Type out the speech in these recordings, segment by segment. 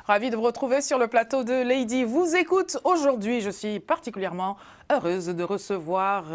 Ravi de vous retrouver sur le plateau de Lady vous écoute. Aujourd'hui, je suis particulièrement heureuse de recevoir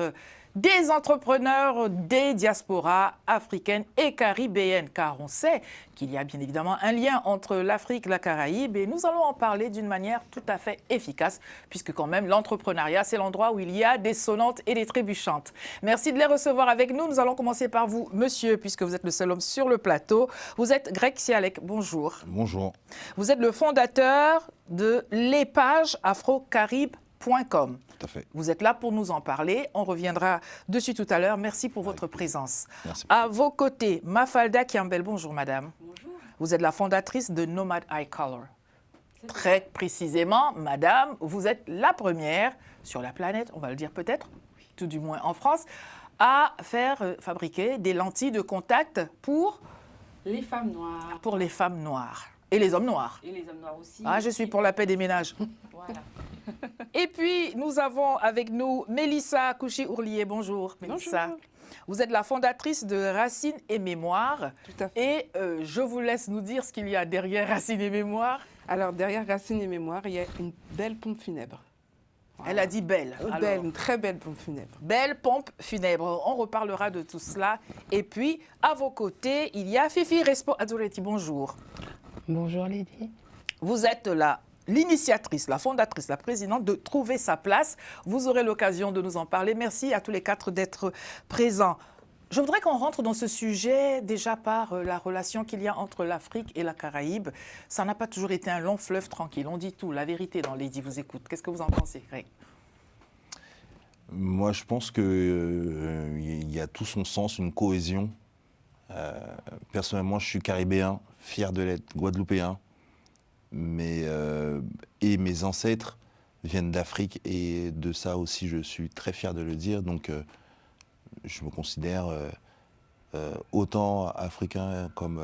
des entrepreneurs des diasporas africaines et caribéennes, car on sait qu'il y a bien évidemment un lien entre l'Afrique et la Caraïbe et nous allons en parler d'une manière tout à fait efficace, puisque quand même l'entrepreneuriat, c'est l'endroit où il y a des sonnantes et des trébuchantes. Merci de les recevoir avec nous. Nous allons commencer par vous, monsieur, puisque vous êtes le seul homme sur le plateau. Vous êtes Greg Sialek, bonjour. Bonjour. Vous êtes le fondateur de lepage-afro-caribe.com. Tout à fait. Vous êtes là pour nous en parler. On reviendra dessus tout à l'heure. Merci pour votre présence. Merci. À vos côtés, Mafalda Kiambel. Bonjour, madame. Bonjour. Vous êtes la fondatrice de Nomad Eye Color. Très précisément, madame, vous êtes la première sur la planète, on va le dire peut-être, tout du moins en France, à faire fabriquer des lentilles de contact pour Les femmes noires. les femmes noires et les hommes noirs. Et les hommes noirs aussi. Ah, je suis pour la paix des ménages. Voilà. Et puis, nous avons avec nous Mélissa Kouchi-Ourlier. Bonjour, Mélissa. Bonjour. Vous êtes la fondatrice de Racines et Mémoire. Tout à fait. Et je vous laisse nous dire ce qu'il y a derrière Racines et Mémoire. Alors, derrière Racines et Mémoire, il y a une belle pompe funèbre. Voilà. Elle a dit belle. Alors, Une très belle pompe funèbre. belle pompe funèbre. On reparlera de tout cela. Et puis, à vos côtés, il y a Fifi Respo Adoreti. Bonjour. Bonjour Lydie. Vous êtes l'initiatrice, la fondatrice, la présidente de Trouver sa place. Vous aurez l'occasion de nous en parler. Merci à tous les quatre d'être présents. Je voudrais qu'on rentre dans ce sujet déjà par la relation qu'il y a entre l'Afrique et la Caraïbe. Ça n'a pas toujours été un long fleuve tranquille. On dit tout, la vérité dans Lady vous écoute. Qu'est-ce que vous en pensez, Greg? Moi, je pense qu'il y a tout son sens, une cohésion. Personnellement, je suis caribéen, fier de l'être, guadeloupéen. Et mes ancêtres viennent d'Afrique et de ça aussi, je suis très fier de le dire. Donc, je me considère autant africain comme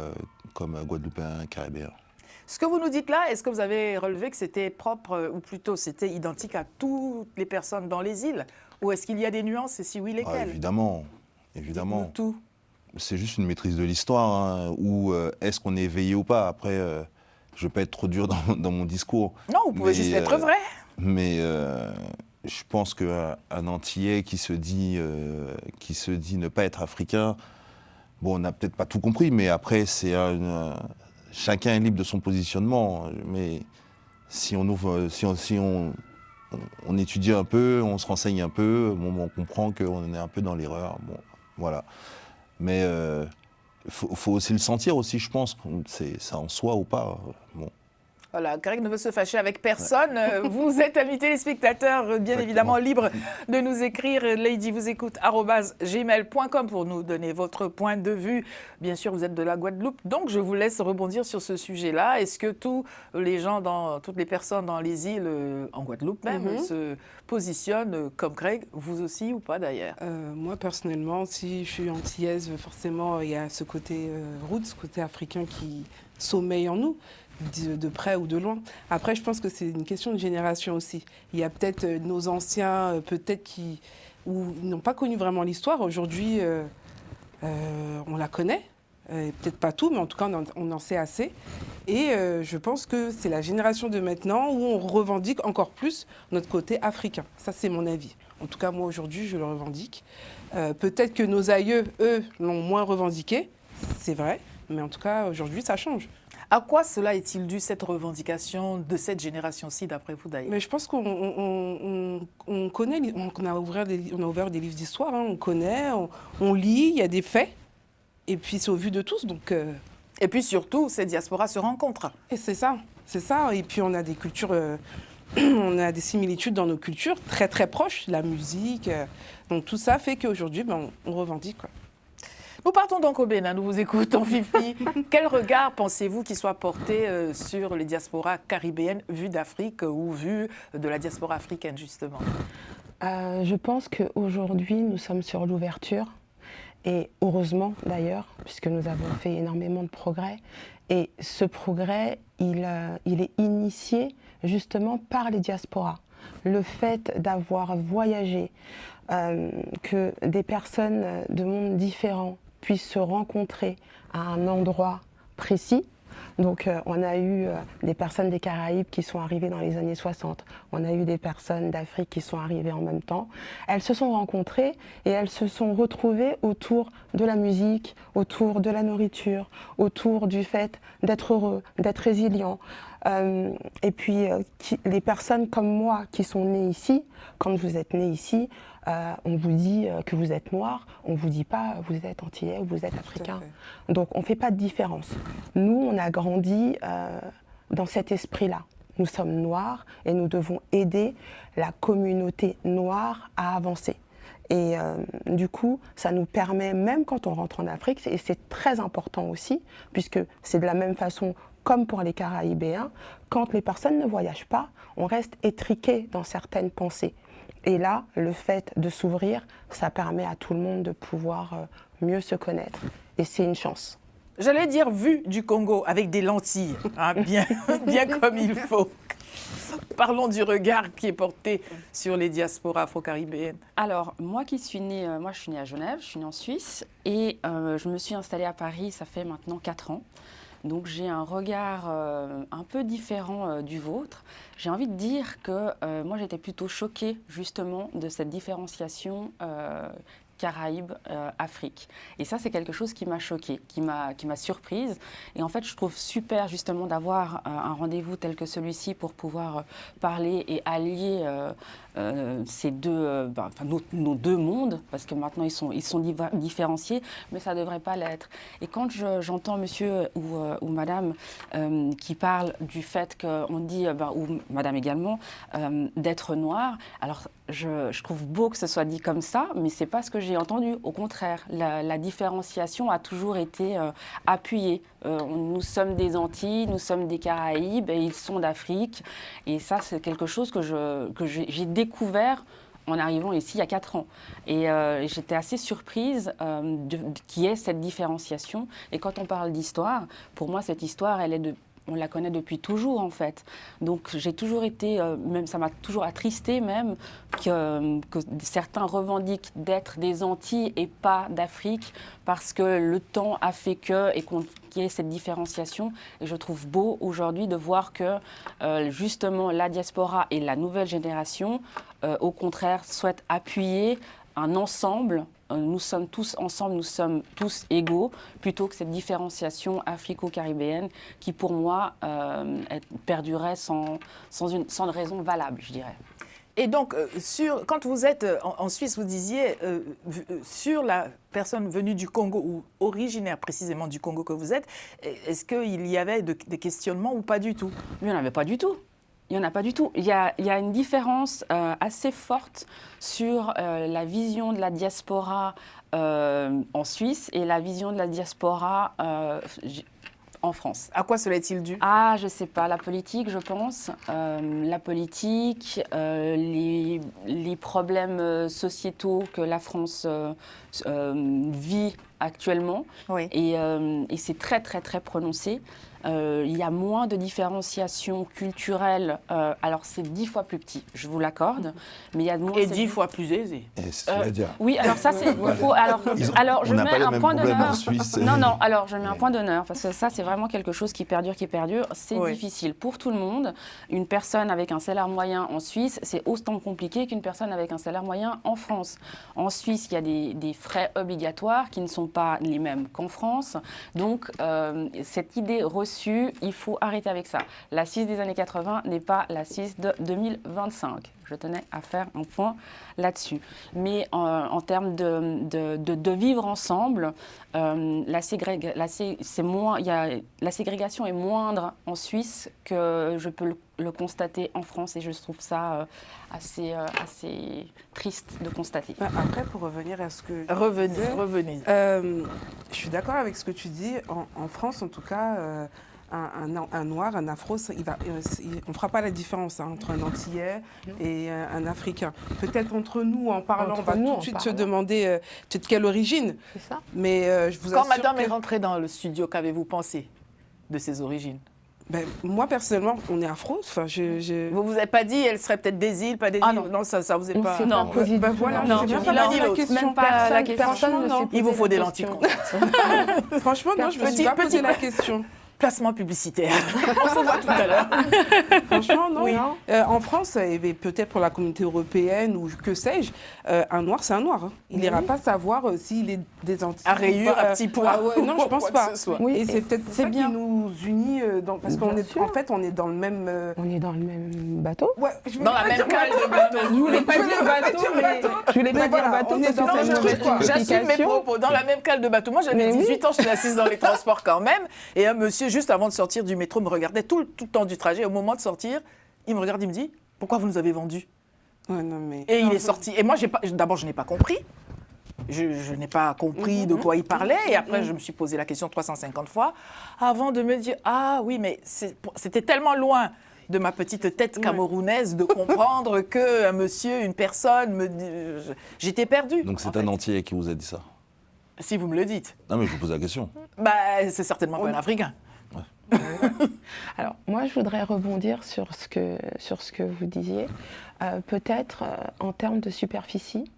guadeloupéen, caribéen. Ce que vous nous dites là, est-ce que vous avez relevé que c'était propre, ou plutôt c'était identique à toutes les personnes dans les îles? Ou est-ce qu'il y a des nuances et si oui, lesquelles? Ah, évidemment, évidemment. Dites-nous tout. C'est juste une maîtrise de l'histoire, hein, ou est-ce qu'on est éveillé ou pas. Après, je ne vais pas être trop dur dans mon discours. Non, vous pouvez juste être vrai. Mais je pense qu'un Antillais qui se dit ne pas être africain, bon, on n'a peut-être pas tout compris, mais après, chacun est libre de son positionnement. Mais si on ouvre, on étudie un peu, on se renseigne un peu, bon, on comprend qu'on est un peu dans l'erreur. Bon, voilà. Mais faut aussi le sentir aussi, je pense. C'est ça en soi ou pas. Bon. Voilà, Greg ne veut se fâcher avec personne. Vous êtes, amis téléspectateurs, bien évidemment libres de nous écrire ladyvousécoute@gmail.com pour nous donner votre point de vue. Bien sûr, vous êtes de la Guadeloupe, donc je vous laisse rebondir sur ce sujet-là. Est-ce que toutes les personnes dans les îles, en Guadeloupe même, se positionnent comme Greg, vous aussi ou pas d'ailleurs? Moi, personnellement, si je suis antillaise, forcément, il y a ce côté roots, ce côté africain qui sommeille en nous, de près ou de loin. Après, je pense que c'est une question de génération aussi. Il y a peut-être nos anciens, qui n'ont pas connu vraiment l'histoire. Aujourd'hui, on la connaît. Peut-être pas tout, mais en tout cas, on en sait assez. Et je pense que c'est la génération de maintenant où on revendique encore plus notre côté africain. Ça, c'est mon avis. En tout cas, moi, aujourd'hui, je le revendique. Peut-être que nos aïeux, eux, l'ont moins revendiqué. C'est vrai. Mais en tout cas, aujourd'hui, ça change. À quoi cela est-il dû, cette revendication de cette génération-ci, d'après vous d'ailleurs? Mais je pense qu'on connaît, on a ouvert des livres d'histoire, hein, on connaît, on lit, il y a des faits. Et puis c'est au vu de tous, donc... Et puis surtout, ces diasporas se rencontrent. Et c'est ça. Et puis on a des cultures, on a des similitudes dans nos cultures très très proches, la musique. Donc tout ça fait qu'aujourd'hui, on revendique, quoi. Nous partons donc au Bénin, nous vous écoutons, Fifi. Quel regard pensez-vous qu'il soit porté sur les diasporas caribéennes vues d'Afrique ou vues de la diaspora africaine, justement? Je pense qu'aujourd'hui, nous sommes sur l'ouverture. Et heureusement d'ailleurs, puisque nous avons fait énormément de progrès. Et ce progrès, il est initié justement par les diasporas. Le fait d'avoir voyagé, que des personnes de mondes différents puissent se rencontrer à un endroit précis, Donc on a eu des personnes des Caraïbes qui sont arrivées dans les années 60. On a eu des personnes d'Afrique qui sont arrivées en même temps. Elles se sont rencontrées et elles se sont retrouvées autour de la musique, autour de la nourriture, autour du fait d'être heureux, d'être résilient. Et puis les personnes comme moi qui sont nées ici, quand vous êtes né ici, on vous dit que vous êtes noir, on ne vous dit pas vous êtes antillais ou vous êtes africain. Donc on ne fait pas de différence. Nous, on a grandi dans cet esprit-là. Nous sommes noirs et nous devons aider la communauté noire à avancer. Et du coup, ça nous permet, même quand on rentre en Afrique, et c'est très important aussi, puisque c'est de la même façon comme pour les Caraïbéens, quand les personnes ne voyagent pas, on reste étriqué dans certaines pensées. Et là, le fait de s'ouvrir, ça permet à tout le monde de pouvoir mieux se connaître. Et c'est une chance. J'allais dire vue du Congo avec des lentilles, hein, bien comme il faut. Parlons du regard qui est porté sur les diasporas afro-caribéennes. Alors, moi qui suis née, je suis née à Genève, je suis née en Suisse et je me suis installée à Paris, ça fait maintenant 4 ans. Donc j'ai un regard un peu différent du vôtre. J'ai envie de dire que moi j'étais plutôt choquée justement de cette différenciation Caraïbes, Afrique. Et ça, c'est quelque chose qui m'a choquée, qui m'a surprise. Et en fait, je trouve super justement d'avoir un rendez-vous tel que celui-ci pour pouvoir parler et allier ces deux, nos deux mondes, parce que maintenant ils sont différenciés, mais ça ne devrait pas l'être. Et quand j'entends monsieur ou madame qui parle du fait qu'on dit, ou madame également, d'être noir, alors je trouve beau que ce soit dit comme ça, mais ce n'est pas ce que j'ai entendu. Au contraire, la différenciation a toujours été appuyée. Nous sommes des Antilles, nous sommes des Caraïbes, et ils sont d'Afrique. Et ça, c'est quelque chose que j'ai découvert en arrivant ici il y a 4 ans. Et j'étais assez surprise qu'il y ait cette différenciation. Et quand on parle d'histoire, pour moi, cette histoire, on la connaît depuis toujours, en fait. Donc, j'ai toujours été, même ça m'a toujours attristée, même, que certains revendiquent d'être des Antilles et pas d'Afrique, parce que le temps a fait qu'il y ait cette différenciation. Et je trouve beau aujourd'hui de voir que, justement, la diaspora et la nouvelle génération, au contraire, souhaitent appuyer un ensemble. Nous sommes tous ensemble, nous sommes tous égaux, plutôt que cette différenciation africo-caribéenne qui, pour moi, perdurait sans une raison valable, je dirais. Et donc, quand vous êtes en Suisse, vous disiez, sur la personne venue du Congo, ou originaire précisément du Congo que vous êtes, est-ce qu'il y avait des questionnements ou pas du tout? Il n'y en avait pas du tout. Il n'y en a pas du tout. Il y a une différence assez forte sur la vision de la diaspora en Suisse et la vision de la diaspora en France. À quoi cela est-il dû? Ah, je ne sais pas. La politique, je pense. La politique, les problèmes sociétaux que la France vit actuellement. Oui. Et c'est très, très, très prononcé. Il y a moins de différenciation culturelle. Alors, c'est 10 fois plus petit, je vous l'accorde. Mais il y a moins. Et 10 fois plus aisé. C'est-à-dire oui, alors ça, c'est. Alors, je mets un point d'honneur. Non, alors, je mets un point d'honneur, parce que ça, c'est vraiment quelque chose qui perdure. C'est difficile pour tout le monde. Une personne avec un salaire moyen en Suisse, c'est autant compliqué qu'une personne avec un salaire moyen en France. En Suisse, il y a des frais obligatoires qui ne sont pas les mêmes qu'en France. Donc, cette idée reçue, il faut arrêter avec ça. La Suisse des années 80 n'est pas la Suisse de 2025. Je tenais à faire un point là-dessus. Mais en termes de vivre ensemble, la ségrégation est moindre en Suisse que je peux le constater en France, et je trouve ça assez triste de constater. Après, pour revenir à ce que... Revenez. Je suis d'accord avec ce que tu dis. En France, en tout cas... Un noir, un afro, on ne fera pas la différence entre un antillais et un africain. Peut-être entre nous, en parlant, on va tout de suite se demander de quelle origine. C'est ça. Mais je vous Quand assure madame est rentrée dans le studio, qu'avez-vous pensé de ses origines? Moi, personnellement, on est afro. Vous ne vous avez pas dit, elle serait peut-être des îles, pas des îles? Non, ça vous est pas... Non, voilà, non, c'est pas ni l'autre. Même pas la question. Il vous faut des lentilles. Franchement, non, je me suis pas posé la question. Placement publicitaire. On se voit tout à l'heure. Franchement, non. Oui. En France, et peut-être pour la communauté européenne ou que sais-je, un noir, c'est un noir. Hein. Il n'ira pas savoir s'il est des anti. À rayures, à petits pois. Non, je pense Quoi pas. que ce soit. Oui, Et c'est peut-être ça bien. qui nous unit, parce Bien qu'on est, sûr. en fait, on est dans le même. On est dans le même bateau. Ouais, je Dans la voulais même pas cale dire de bateau. Je voulais pas Je dire voulais pas bateau, dire mais bateau. je voulais Mais pas dire voilà, bateau on est parce que dans c'est le une même mauvaise truc, quoi. J'assume mes explication. propos. Dans la même cale de bateau. Moi, j'avais Mais oui. 18 ans, j'étais assise dans les transports quand même. Et un monsieur, juste avant de sortir du métro, me regardait tout le temps du trajet. Au moment de sortir, il me regarde, il me dit « Pourquoi vous nous avez vendus ?» Ouais, non, mais. Et il est sorti. Et moi, d'abord, je n'ai pas compris. Je n'ai pas compris de quoi il parlait. Et après, je me suis posé la question 350 fois avant de me dire « Ah oui, mais c'était tellement loin de ma petite tête camerounaise de comprendre qu'un monsieur, une personne, j'étais perdue. Donc c'est en un fait. Antillais qui vous a dit ça. Si vous me le dites. Non mais je vous pose la question. Bah, c'est certainement pas un Africain. Alors, moi, je voudrais rebondir sur ce que vous disiez. Peut-être en termes de superficie,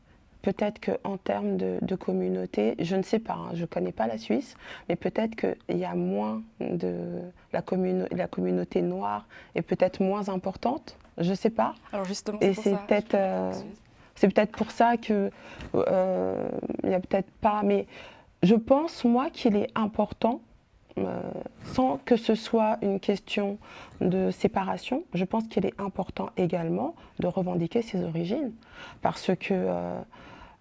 peut-être qu'en termes de communauté, je ne sais pas, hein, je ne connais pas la Suisse, mais peut-être qu'il y a moins de... La communauté noire est peut-être moins importante, je ne sais pas. Alors justement, Et pour c'est ça, peut-être... C'est peut-être pour ça que il n'y a peut-être pas... Mais je pense, moi, qu'il est important, sans que ce soit une question de séparation, je pense qu'il est important également de revendiquer ses origines. Parce que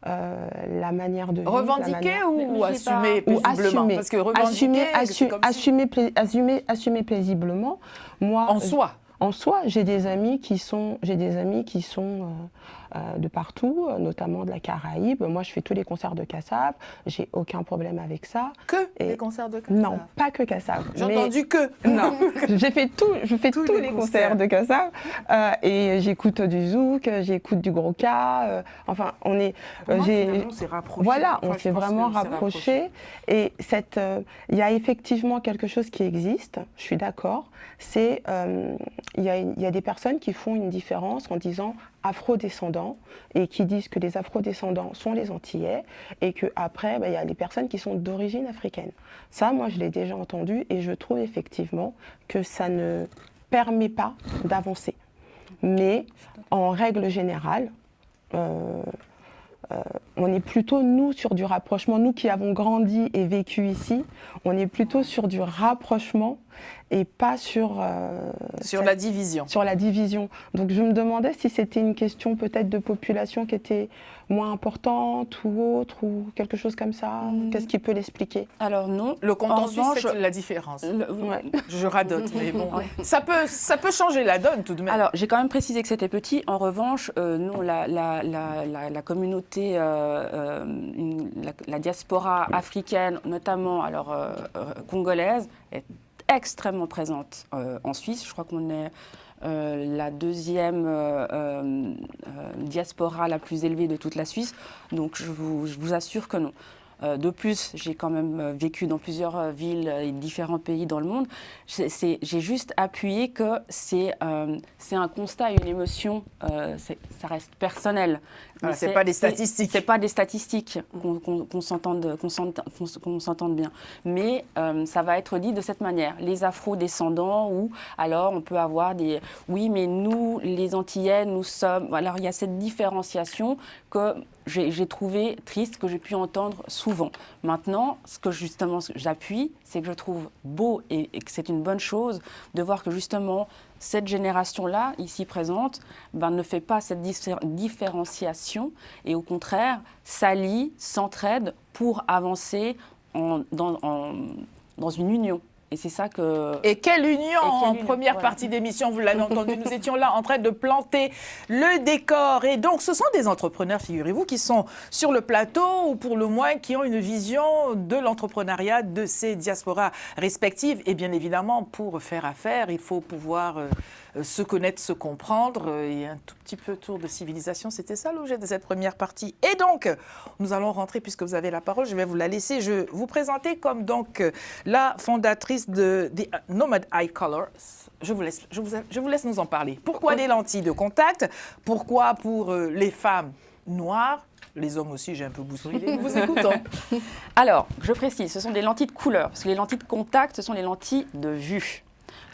la manière de vivre... Revendiquer ou Mais je sais pas. assumer ou paisiblement assumer, Parce que revendiquer, c'est comme si- assumer paisiblement. Moi, en soi. En soi, j'ai des amis qui sont de partout, notamment de la Caraïbe. Moi, je fais tous les concerts de Kassav. J'ai aucun problème avec ça. Que Et- les concerts de Kassav. Non, pas que Kassav. J'ai mais- entendu que. Non, je fais tous les concerts de Kassav. Et j'écoute du zouk, j'écoute du groka. Enfin, on est. Pour moi, j'ai- finalement, on s'est rapprochés. Voilà, Enfin, on je s'est pense vraiment qu'on s'est rapprochés. Et il y a effectivement quelque chose qui existe, je suis d'accord, c'est il y a des personnes qui font une différence en disant afro-descendants et qui disent que les afro-descendants sont les Antillais et qu'après, il y a les personnes qui sont d'origine africaine. Ça, moi, je l'ai déjà entendu et je trouve effectivement que ça ne permet pas d'avancer. Mais en règle générale, on est plutôt, nous, sur du rapprochement. Nous qui avons grandi et vécu ici, on est plutôt sur du rapprochement et pas sur la division. sur la division. Donc je me demandais si c'était une question peut-être de population qui était moins importante ou autre, ou quelque chose comme ça. Qu'est-ce qui peut l'expliquer? Alors non. Le compte en revanche, Suisse fait la différence. Ouais. Je radote, mais bon. Ça peut changer la donne tout de même. Alors, j'ai quand même précisé que c'était petit. En revanche, non, la communauté, la diaspora africaine, notamment congolaise, est extrêmement présente en Suisse. Je crois qu'on est la deuxième diaspora la plus élevée de toute la Suisse. Donc, je vous assure que non. De plus, j'ai quand même vécu dans plusieurs villes et différents pays dans le monde. J'ai juste appuyé que c'est un constat, une émotion, ça reste personnel. Ah, Mais c'est pas des statistiques. C'est pas des statistiques, qu'on s'entende bien. Mais ça va être dit de cette manière. Les afro-descendants, ou alors on peut avoir des... Oui, mais nous, les Antillais, nous sommes... Alors il y a cette différenciation que j'ai trouvé triste, que j'ai pu entendre souvent. Maintenant, ce que justement j'appuie, c'est que je trouve beau et que c'est une bonne chose de voir que justement cette génération-là, ici présente, ne fait pas cette différenciation et au contraire s'allie, s'entraide pour avancer dans une union. Et c'est ça que... Et quelle union en union, première voilà. partie d'émission, vous l'avez entendu, nous étions là en train de planter le décor. Et donc, ce sont des entrepreneurs, figurez-vous, qui sont sur le plateau ou pour le moins qui ont une vision de l'entrepreneuriat de ces diasporas respectives. Et bien évidemment, pour faire affaire, il faut pouvoir se connaître, se comprendre et un tout petit peu tour de civilisation. C'était ça l'objet de cette première partie. Et donc, nous allons rentrer, puisque vous avez la parole, je vais vous la laisser. Je vous présenter comme donc la fondatrice de Nomad Eye Colors. Je vous laisse nous en parler. Pourquoi des lentilles de contact? Pourquoi pour les femmes noires Les hommes aussi, j'ai un peu bousculé. Nous vous écoutons. Alors, je précise, ce sont des lentilles de couleur, parce que les lentilles de contact, ce sont les lentilles de vue.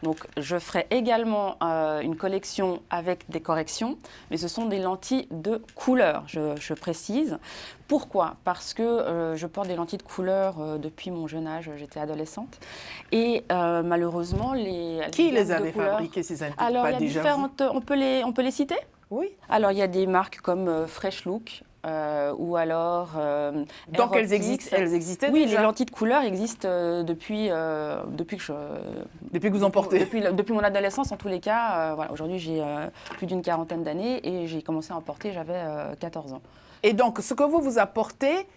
Donc, je ferai également une collection avec des corrections, mais ce sont des lentilles de couleur, je précise. Pourquoi ? Parce que je porte des lentilles de couleur depuis mon jeune âge, j'étais adolescente. Et malheureusement, Qui les gammes de avait couleurs- fabriqués, ces lentilles? Alors, Pas il y a déjà différentes... On peut les citer ? vous? Oui. Alors, il y a des marques comme Fresh Look, ou alors Donc, elles Aeropix. existaient Oui, déjà les lentilles de couleur existent depuis que depuis que vous en portez. depuis mon adolescence, en tous les cas. Voilà, aujourd'hui, j'ai plus d'une quarantaine d'années et j'ai commencé à en porter, j'avais 14 ans. Et donc, ce que vous apportez,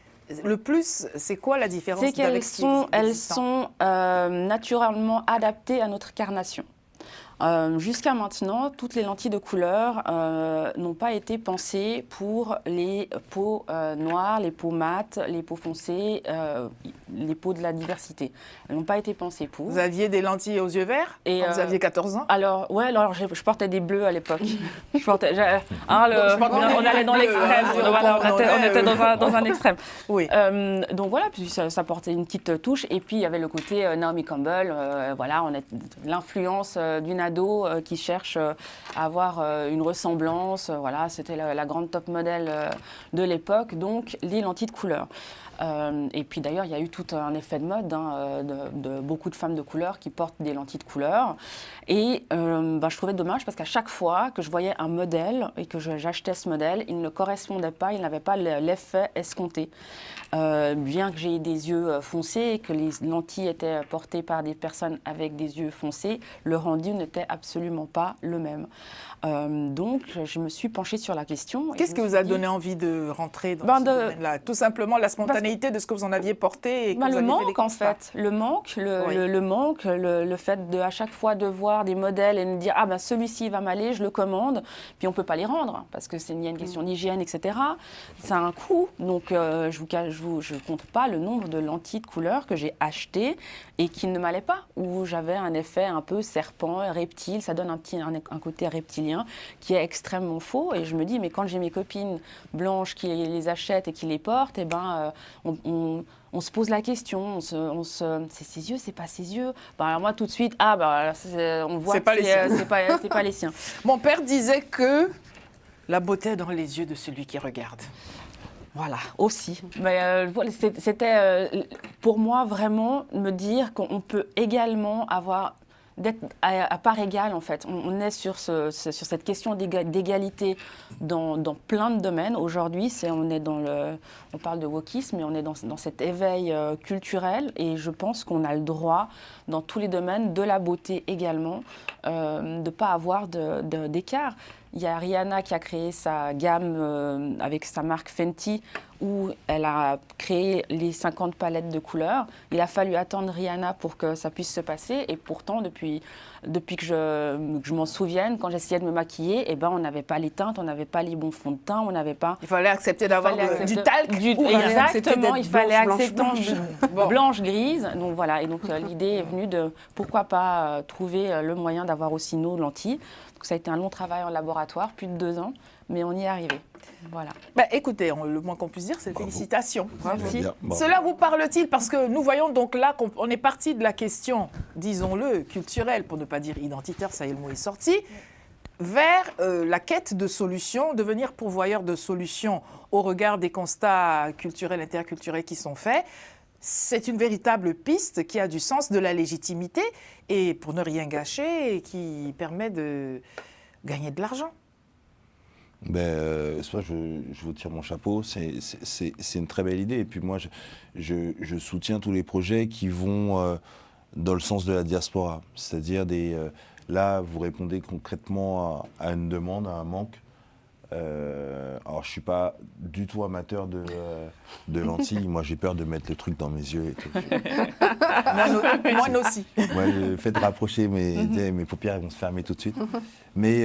le plus, c'est quoi la différence C'est qu'elles d'avec ce qui est elles existant? sont naturellement adaptées à notre carnation. Jusqu'à maintenant, toutes les lentilles de couleur n'ont pas été pensées pour les peaux noires, les peaux mates, les peaux foncées, les peaux de la diversité. Elles n'ont pas été pensées pour. Vous aviez des lentilles aux yeux verts Et, quand vous aviez 14 ans? Alors, ouais, alors je portais des bleus à l'époque. On allait dans bleus, l'extrême. hein, On était dans un extrême. Oui. Donc voilà, puis ça portait une petite touche. Et puis il y avait le côté Naomi Campbell. Voilà, on a l'influence d'une ado qui cherche à avoir une ressemblance. Voilà, c'était la grande top modèle de l'époque. Donc les lentilles de couleur. Et puis d'ailleurs, il y a eu tout un effet de mode de beaucoup de femmes de couleur qui portent des lentilles de couleur. Et je trouvais dommage parce qu'à chaque fois que je voyais un modèle et que j'achetais ce modèle, il ne correspondait pas, il n'avait pas l'effet escompté. Bien que j'ai des yeux foncés et que les lentilles étaient portées par des personnes avec des yeux foncés, le rendu n'était absolument pas le même. Donc, je me suis penchée sur la question. Qu'est-ce qui vous a donné envie de rentrer dans ce domaine-là? Tout simplement la spontanéité de ce que vous en aviez porté et que vous le aviez fait des manque, en constats. fait. Le manque, Oui. le manque, le fait de à chaque fois de voir des modèles et de dire ah ben celui-ci va m'aller, je le commande, puis on peut pas les rendre parce que il y a une question d'hygiène, etc. Ça a un coût, donc je compte pas le nombre de lentilles de couleur que j'ai achetées et qui ne m'allaient pas, où j'avais un effet un peu serpent, reptile, ça donne un côté reptilien qui est extrêmement faux. Et je me dis mais quand j'ai mes copines blanches qui les achètent et qui les portent, et ben on se pose la question, c'est ses yeux, c'est pas ses yeux. Alors moi tout de suite, on voit C'est pas que les siens. c'est pas les siens. Mon père disait que la beauté est dans les yeux de celui qui regarde. Voilà, aussi. Mais c'était pour moi vraiment me dire qu'on peut également avoir d'être à part égale en fait. On est sur cette question d'égalité dans plein de domaines. Aujourd'hui, on parle de wokisme, mais on est dans cet éveil culturel et je pense qu'on a le droit dans tous les domaines, de la beauté également, de ne pas avoir d'écart. Il y a Rihanna qui a créé sa gamme avec sa marque Fenty où elle a créé les 50 palettes de couleurs. Il a fallu attendre Rihanna pour que ça puisse se passer. Et pourtant, depuis que je m'en souvienne, quand j'essayais de me maquiller, on n'avait pas les teintes, on n'avait pas les bons fonds de teint, on n'avait pas... Il fallait accepter d'avoir du talc. Exactement, il fallait accepter Bon. blanche, grise. Donc voilà, et donc l'idée est venue de pourquoi pas trouver le moyen d'avoir aussi nos lentilles. Donc, ça a été un long travail en laboratoire, plus de 2 ans, mais on y est arrivé. Voilà. Écoutez, le moins qu'on puisse dire, c'est félicitations. Merci. Cela vous parle-t-il? Parce que nous voyons donc là qu'on est parti de la question, disons-le, culturelle, pour ne pas dire identitaire, ça y est, le mot est sorti, vers la quête de solutions, devenir pourvoyeur de solutions au regard des constats culturels, interculturels qui sont faits. C'est une véritable piste qui a du sens, de la légitimité, et pour ne rien gâcher, qui permet de gagner de l'argent. Soit je vous tire mon chapeau, c'est une très belle idée. Et puis moi, je soutiens tous les projets qui vont dans le sens de la diaspora. C'est-à-dire là, vous répondez concrètement à une demande, à un manque. Alors, je ne suis pas du tout amateur de lentilles. Moi, j'ai peur de mettre le truc dans mes yeux. Et tout. Moi aussi. Moi, faites rapprocher mes paupières, elles vont se fermer tout de suite. Mais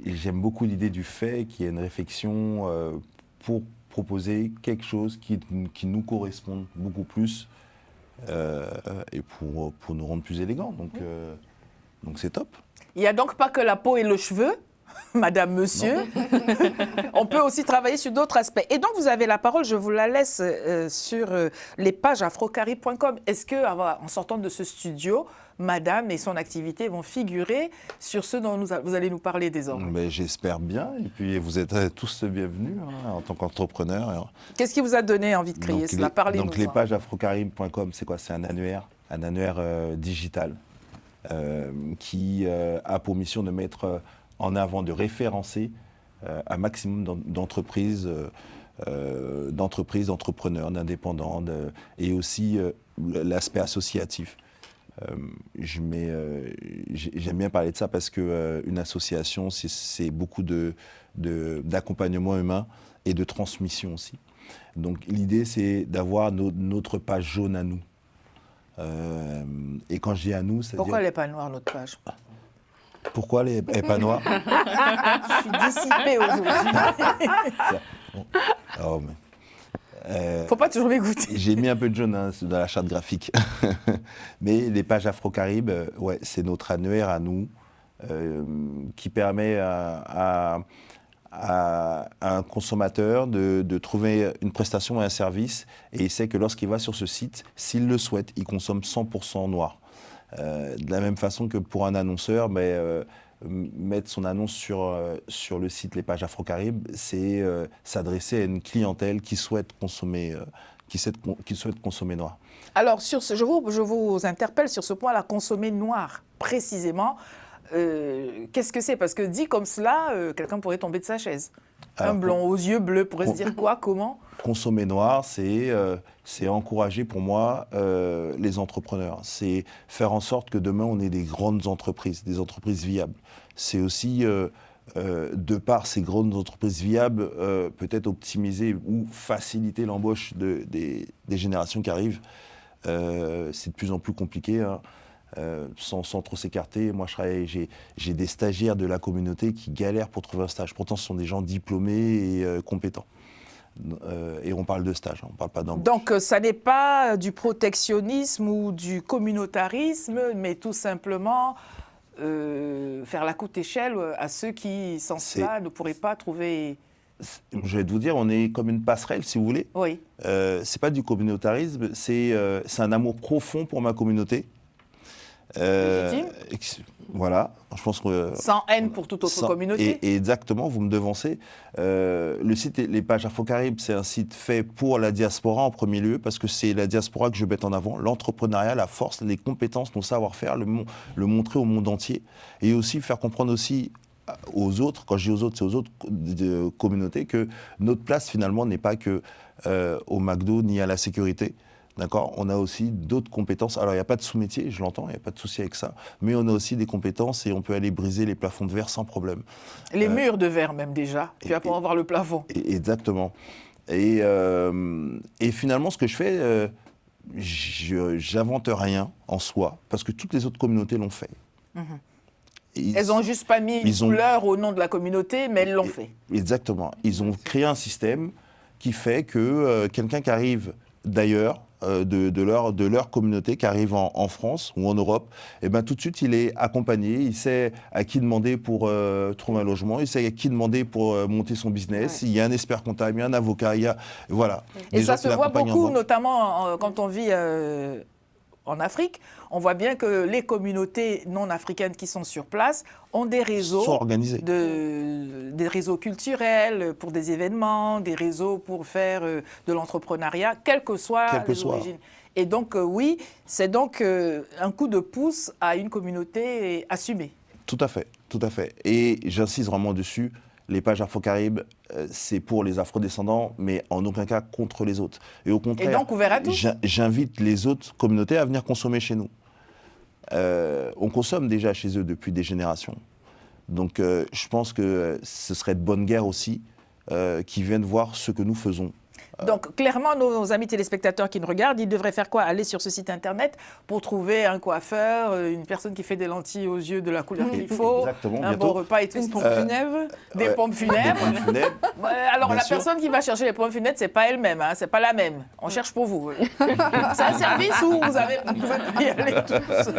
j'aime beaucoup l'idée du fait qu'il y ait une réflexion pour proposer quelque chose qui nous corresponde beaucoup plus et pour nous rendre plus élégants. Donc c'est top. Il n'y a donc pas que la peau et le cheveu. Madame, Monsieur. On peut aussi travailler sur d'autres aspects. Et donc, vous avez la parole, je vous la laisse sur les pages afrocaribe.com. Est-ce que, en sortant de ce studio, Madame et son activité vont figurer sur ce dont vous allez nous parler désormais? Ben, j'espère bien. Et puis, vous êtes tous bienvenus en tant qu'entrepreneurs. Qu'est-ce qui vous a donné envie de créer cela? Parlez-nous. Donc, les pages afrocaribe.com, c'est quoi? C'est un annuaire digital qui a pour mission de mettre en avant, de référencer un maximum d'entreprises, d'entrepreneurs, d'indépendants, et aussi l'aspect associatif. J'aime bien parler de ça parce qu'une association, c'est beaucoup d'accompagnement humain et de transmission aussi. Donc l'idée, c'est d'avoir notre page jaune à nous. Et quand je dis à nous, c'est pourquoi elle n'est pas noire, notre page? Pourquoi elle n'est pas noire? Je suis dissipée aujourd'hui. Oh, faut pas toujours m'écouter. J'ai mis un peu de jaune dans la charte graphique. Mais les pages Afro-Caraïbes, ouais, c'est notre annuaire à nous qui permet à un consommateur de trouver une prestation et un service, et il sait que lorsqu'il va sur ce site, s'il le souhaite, il consomme 100% noir. De la même façon que pour un annonceur, mettre son annonce sur le site Les Pages Afro-Caraïbes, c'est s'adresser à une clientèle qui souhaite consommer noir. Alors, je vous interpelle sur ce point-là, consommer noir, précisément. Qu'est-ce que c'est? Parce que dit comme cela, quelqu'un pourrait tomber de sa chaise. Un blond aux yeux bleus pourrait se dire quoi? Comment? Consommer noir, c'est encourager pour moi les entrepreneurs. C'est faire en sorte que demain, on ait des grandes entreprises, des entreprises viables. C'est aussi, de par ces grandes entreprises viables, peut-être optimiser ou faciliter l'embauche des générations qui arrivent. C'est de plus en plus compliqué, hein. Sans trop s'écarter. Moi, j'ai des stagiaires de la communauté qui galèrent pour trouver un stage. Pourtant, ce sont des gens diplômés et compétents. Et on parle de stage, on ne parle pas d'embauche. Donc, ça n'est pas du protectionnisme ou du communautarisme, mais tout simplement faire la courte échelle à ceux qui, sans cela, ne pourraient pas trouver... Je vais vous dire, on est comme une passerelle, si vous voulez. Oui. C'est pas du communautarisme, c'est un amour profond pour ma communauté. Voilà, je pense que... Sans haine pour toute autre communauté. Et exactement, vous me devancez. Le site Les Pages Afro-Caraïbes, c'est un site fait pour la diaspora en premier lieu, parce que c'est la diaspora que je mets en avant, l'entrepreneuriat, la force, les compétences, nos savoir-faire, le montrer au monde entier. Et aussi faire comprendre aussi aux autres, quand je dis aux autres, c'est aux autres communautés, que notre place finalement n'est pas que au McDo ni à la sécurité. D'accord, on a aussi d'autres compétences. Alors, il n'y a pas de sous-métier, je l'entends, il n'y a pas de souci avec ça. Mais on a aussi des compétences et on peut aller briser les plafonds de verre sans problème. Les murs de verre même déjà, tu vas pouvoir voir le plafond. Exactement. Et finalement, ce que je fais, j'invente rien en soi, parce que toutes les autres communautés l'ont fait. Elles n'ont juste pas mis une couleur au nom de la communauté, mais elles l'ont fait. Exactement. Ils ont créé un système qui fait que quelqu'un qui arrive d'ailleurs, de leur communauté qui arrive en France ou en Europe, et ben tout de suite il est accompagné, il sait à qui demander pour trouver un logement, il sait à qui demander pour monter son business, il y a un expert comptable, il y a un avocat, il y a voilà. Et ça se voit beaucoup, notamment quand on vit en Afrique, on voit bien que les communautés non africaines qui sont sur place ont des réseaux, sont organisés. Des réseaux culturels pour des événements, des réseaux pour faire de l'entrepreneuriat, quelle que soit l'origine. Et donc oui, c'est donc un coup de pouce à une communauté assumée. Tout à fait, tout à fait. Et j'insiste vraiment dessus. Les Pages Afro-Caraïbes, c'est pour les afrodescendants, mais en aucun cas contre les autres. Et au contraire, et donc ouvert à tous. J'invite les autres communautés à venir consommer chez nous. On consomme déjà chez eux depuis des générations. Donc je pense que ce serait de bonne guerre aussi qu'ils viennent voir ce que nous faisons. Donc, clairement, nos amis téléspectateurs qui nous regardent, ils devraient faire quoi? Aller sur ce site internet pour trouver un coiffeur, une personne qui fait des lentilles aux yeux de la couleur qu'il faut, Exactement, un bientôt. bon repas et tout. Une pompe funèbre. Des Ouais. pompes funèbres. Des pompes funèbres. Alors, Bien la sûr. personne qui va chercher les pompes funèbres, c'est pas elle-même, hein, c'est pas la même. On cherche pour vous. C'est un service où vous pouvez pas y aller tous.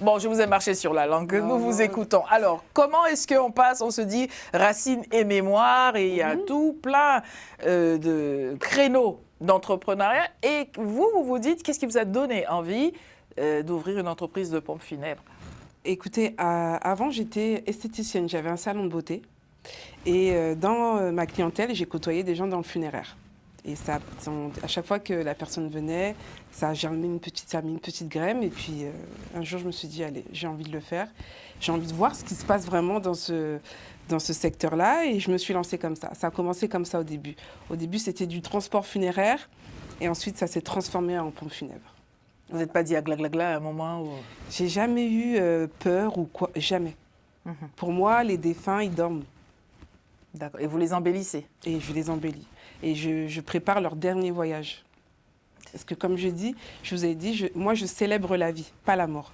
Bon, je vous ai marché sur la langue. Nous vous écoutons. Alors, comment est-ce qu'on passe? On se dit racines et mémoire, et il y a tout plein de créneaux d'entrepreneuriat. Et vous vous dites, qu'est-ce qui vous a donné envie d'ouvrir une entreprise de pompes funèbres? Écoutez, avant, j'étais esthéticienne. J'avais un salon de beauté. Et dans ma clientèle, j'ai côtoyé des gens dans le funéraire. Et ça, à chaque fois que la personne venait, ça a germé une petite graine. Et puis, un jour, je me suis dit, allez, j'ai envie de le faire. J'ai envie de voir ce qui se passe vraiment dans ce secteur-là. Et je me suis lancée comme ça. Ça a commencé comme ça au début. Au début, c'était du transport funéraire. Et ensuite, ça s'est transformé en pompe funèbre. Vous n'êtes pas dit à glagla à un moment où... J'ai jamais eu peur ou quoi. Jamais. Pour moi, les défunts, ils dorment. D'accord. Et vous les embellissez? Et je les embellis. Et je prépare leur dernier voyage. Parce que comme je vous ai dit, moi je célèbre la vie, pas la mort.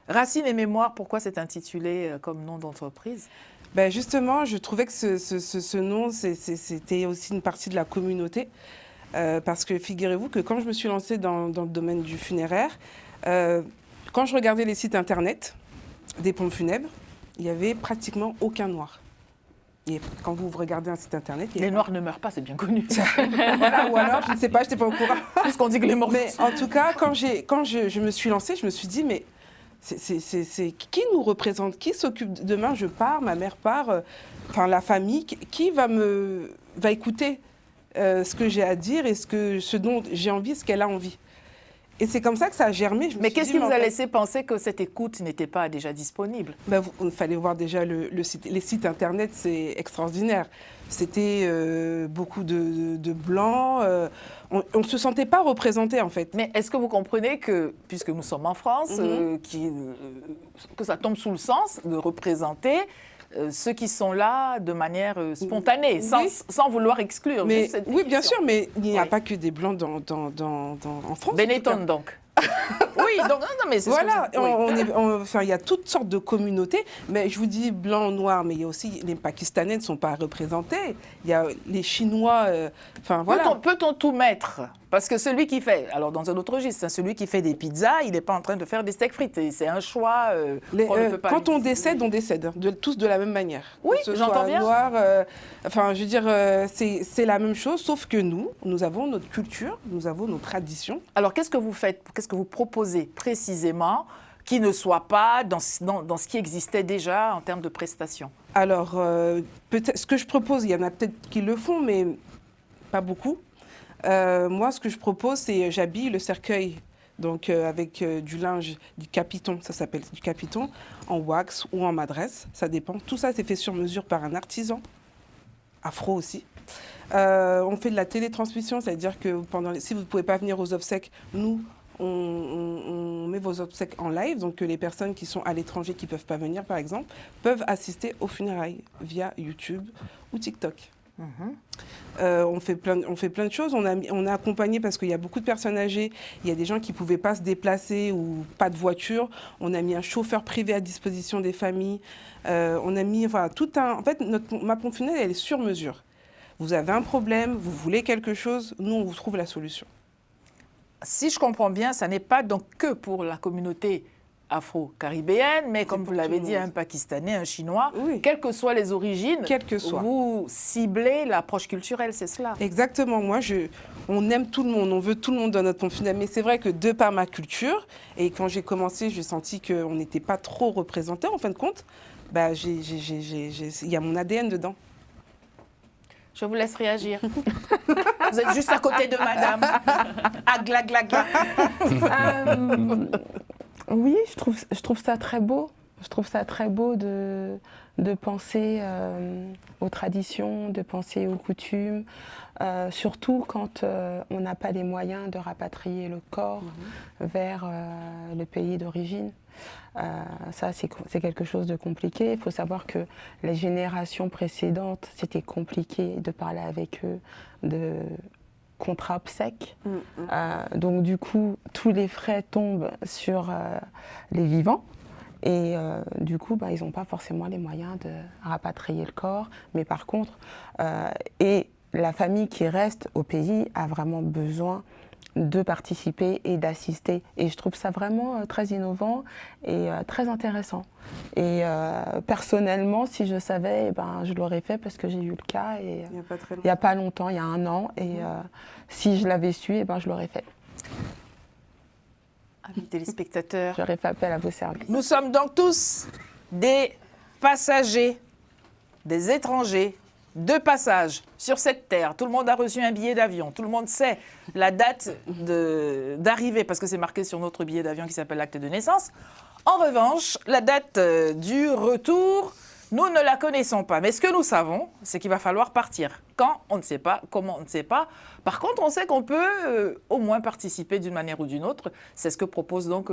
Racines et mémoire, pourquoi c'est intitulé comme nom d'entreprise? Ben justement, je trouvais que ce nom, c'était aussi une partie de la communauté. Parce que figurez-vous que quand je me suis lancée dans le domaine du funéraire, quand je regardais les sites internet des pompes funèbres, il n'y avait pratiquement aucun noir. Et quand vous regardez un site internet... Les noirs ne meurent pas, c'est bien connu. Voilà, ou alors, je ne sais pas, je n'étais pas au courant. Puisqu'on dit que les morts... Mais en tout cas, quand je me suis lancée, je me suis dit, mais c'est qui nous représente? Qui s'occupe? Demain, je pars, ma mère part, enfin la famille, qui va écouter ce que j'ai à dire et ce dont j'ai envie, ce qu'elle a envie. Et c'est comme ça que ça a germé. Mais qu'est-ce qui vous a laissé penser que cette écoute n'était pas déjà disponible? Il fallait voir déjà les sites internet, c'est extraordinaire. C'était beaucoup de blancs. On ne se sentait pas représenté en fait. Mais est-ce que vous comprenez que, puisque nous sommes en France, que ça tombe sous le sens de représenter ceux qui sont là de manière spontanée, sans vouloir exclure. Mais, cette oui, bien émission. sûr, mais il n'y a Oui. pas que des blancs en France. Benetton donc. Oui, donc non, mais c'est Voilà, ce que vous... enfin, il y a toutes sortes de communautés, mais je vous dis blanc, noir, mais il y a aussi les Pakistanais ne sont pas représentés. Il y a les Chinois, enfin voilà. Peut-on tout mettre? Parce que celui qui fait, alors dans un autre registre, hein, celui qui fait des pizzas, il n'est pas en train de faire des steaks frites. Et c'est un choix qu'on ne peut pas... Quand on décède, tous de la même manière. Oui, Que ce j'entends soit bien. Noir, enfin, je veux dire, c'est la même chose, sauf que nous avons notre culture, nous avons nos traditions. Alors qu'est-ce que vous faites? Qu'est-ce que vous proposez précisément qui ne soit pas dans ce qui existait déjà en termes de prestations? Alors, peut-être, ce que je propose, il y en a peut-être qui le font, mais pas beaucoup. Moi, ce que je propose, c'est j'habille le cercueil, donc avec du linge, du capiton, ça s'appelle du capiton, en wax ou en madresse, ça dépend. Tout ça, c'est fait sur mesure par un artisan, afro aussi. On fait de la télétransmission, c'est-à-dire que si vous ne pouvez pas venir aux obsèques, nous, on met vos obsèques en live, donc que les personnes qui sont à l'étranger, qui ne peuvent pas venir, par exemple, peuvent assister aux funérailles via YouTube ou TikTok. On fait plein de choses. On a accompagné parce qu'il y a beaucoup de personnes âgées. Il y a des gens qui ne pouvaient pas se déplacer ou pas de voiture. On a mis un chauffeur privé à disposition des familles. On a mis En fait, ma pompe funèbre, elle est sur mesure. Vous avez un problème, vous voulez quelque chose, nous, on vous trouve la solution. Si je comprends bien, ça n'est pas donc que pour la communauté afro-caribéenne, mais comme vous l'avez dit, un Pakistanais, un Chinois, Oui. quelles que soient les origines, Quelles que soient. vous ciblez l'approche culturelle, c'est cela? Exactement. Moi, on aime tout le monde, on veut tout le monde dans notre pompe funèbre. Mais c'est vrai que de par ma culture, et quand j'ai commencé, j'ai senti qu'on n'était pas trop représenté, en fin de compte, il y a mon ADN dedans. Je vous laisse réagir. Vous êtes juste à côté de madame. Ah, gla, gla, gla. Oui, je trouve ça très beau. Je trouve ça très beau de penser aux traditions, de penser aux coutumes, surtout quand on n'a pas les moyens de rapatrier le corps vers le pays d'origine. Ça, c'est quelque chose de compliqué. Il faut savoir que les générations précédentes, c'était compliqué de parler avec eux de contrat obsèques. Donc du coup, tous les frais tombent sur les vivants. Et du coup, ils n'ont pas forcément les moyens de rapatrier le corps. Mais par contre, et la famille qui reste au pays a vraiment besoin de participer et d'assister. Et je trouve ça vraiment très innovant et très intéressant. Et personnellement, si je savais, je l'aurais fait parce que j'ai eu le cas et, il n'y a pas longtemps, il y a 1 an. Et si je l'avais su, je l'aurais fait. Amis téléspectateurs, J'aurais fait appel à vos services. nous sommes donc tous des passagers, des étrangers de passage sur cette terre. Tout le monde a reçu un billet d'avion. Tout le monde sait la date d'arrivée parce que c'est marqué sur notre billet d'avion qui s'appelle l'acte de naissance. En revanche, la date du retour, nous ne la connaissons pas. Mais ce que nous savons, c'est qu'il va falloir partir. Quand, on ne sait pas. Comment, on ne sait pas. Par contre, on sait qu'on peut au moins participer d'une manière ou d'une autre. C'est ce que proposent donc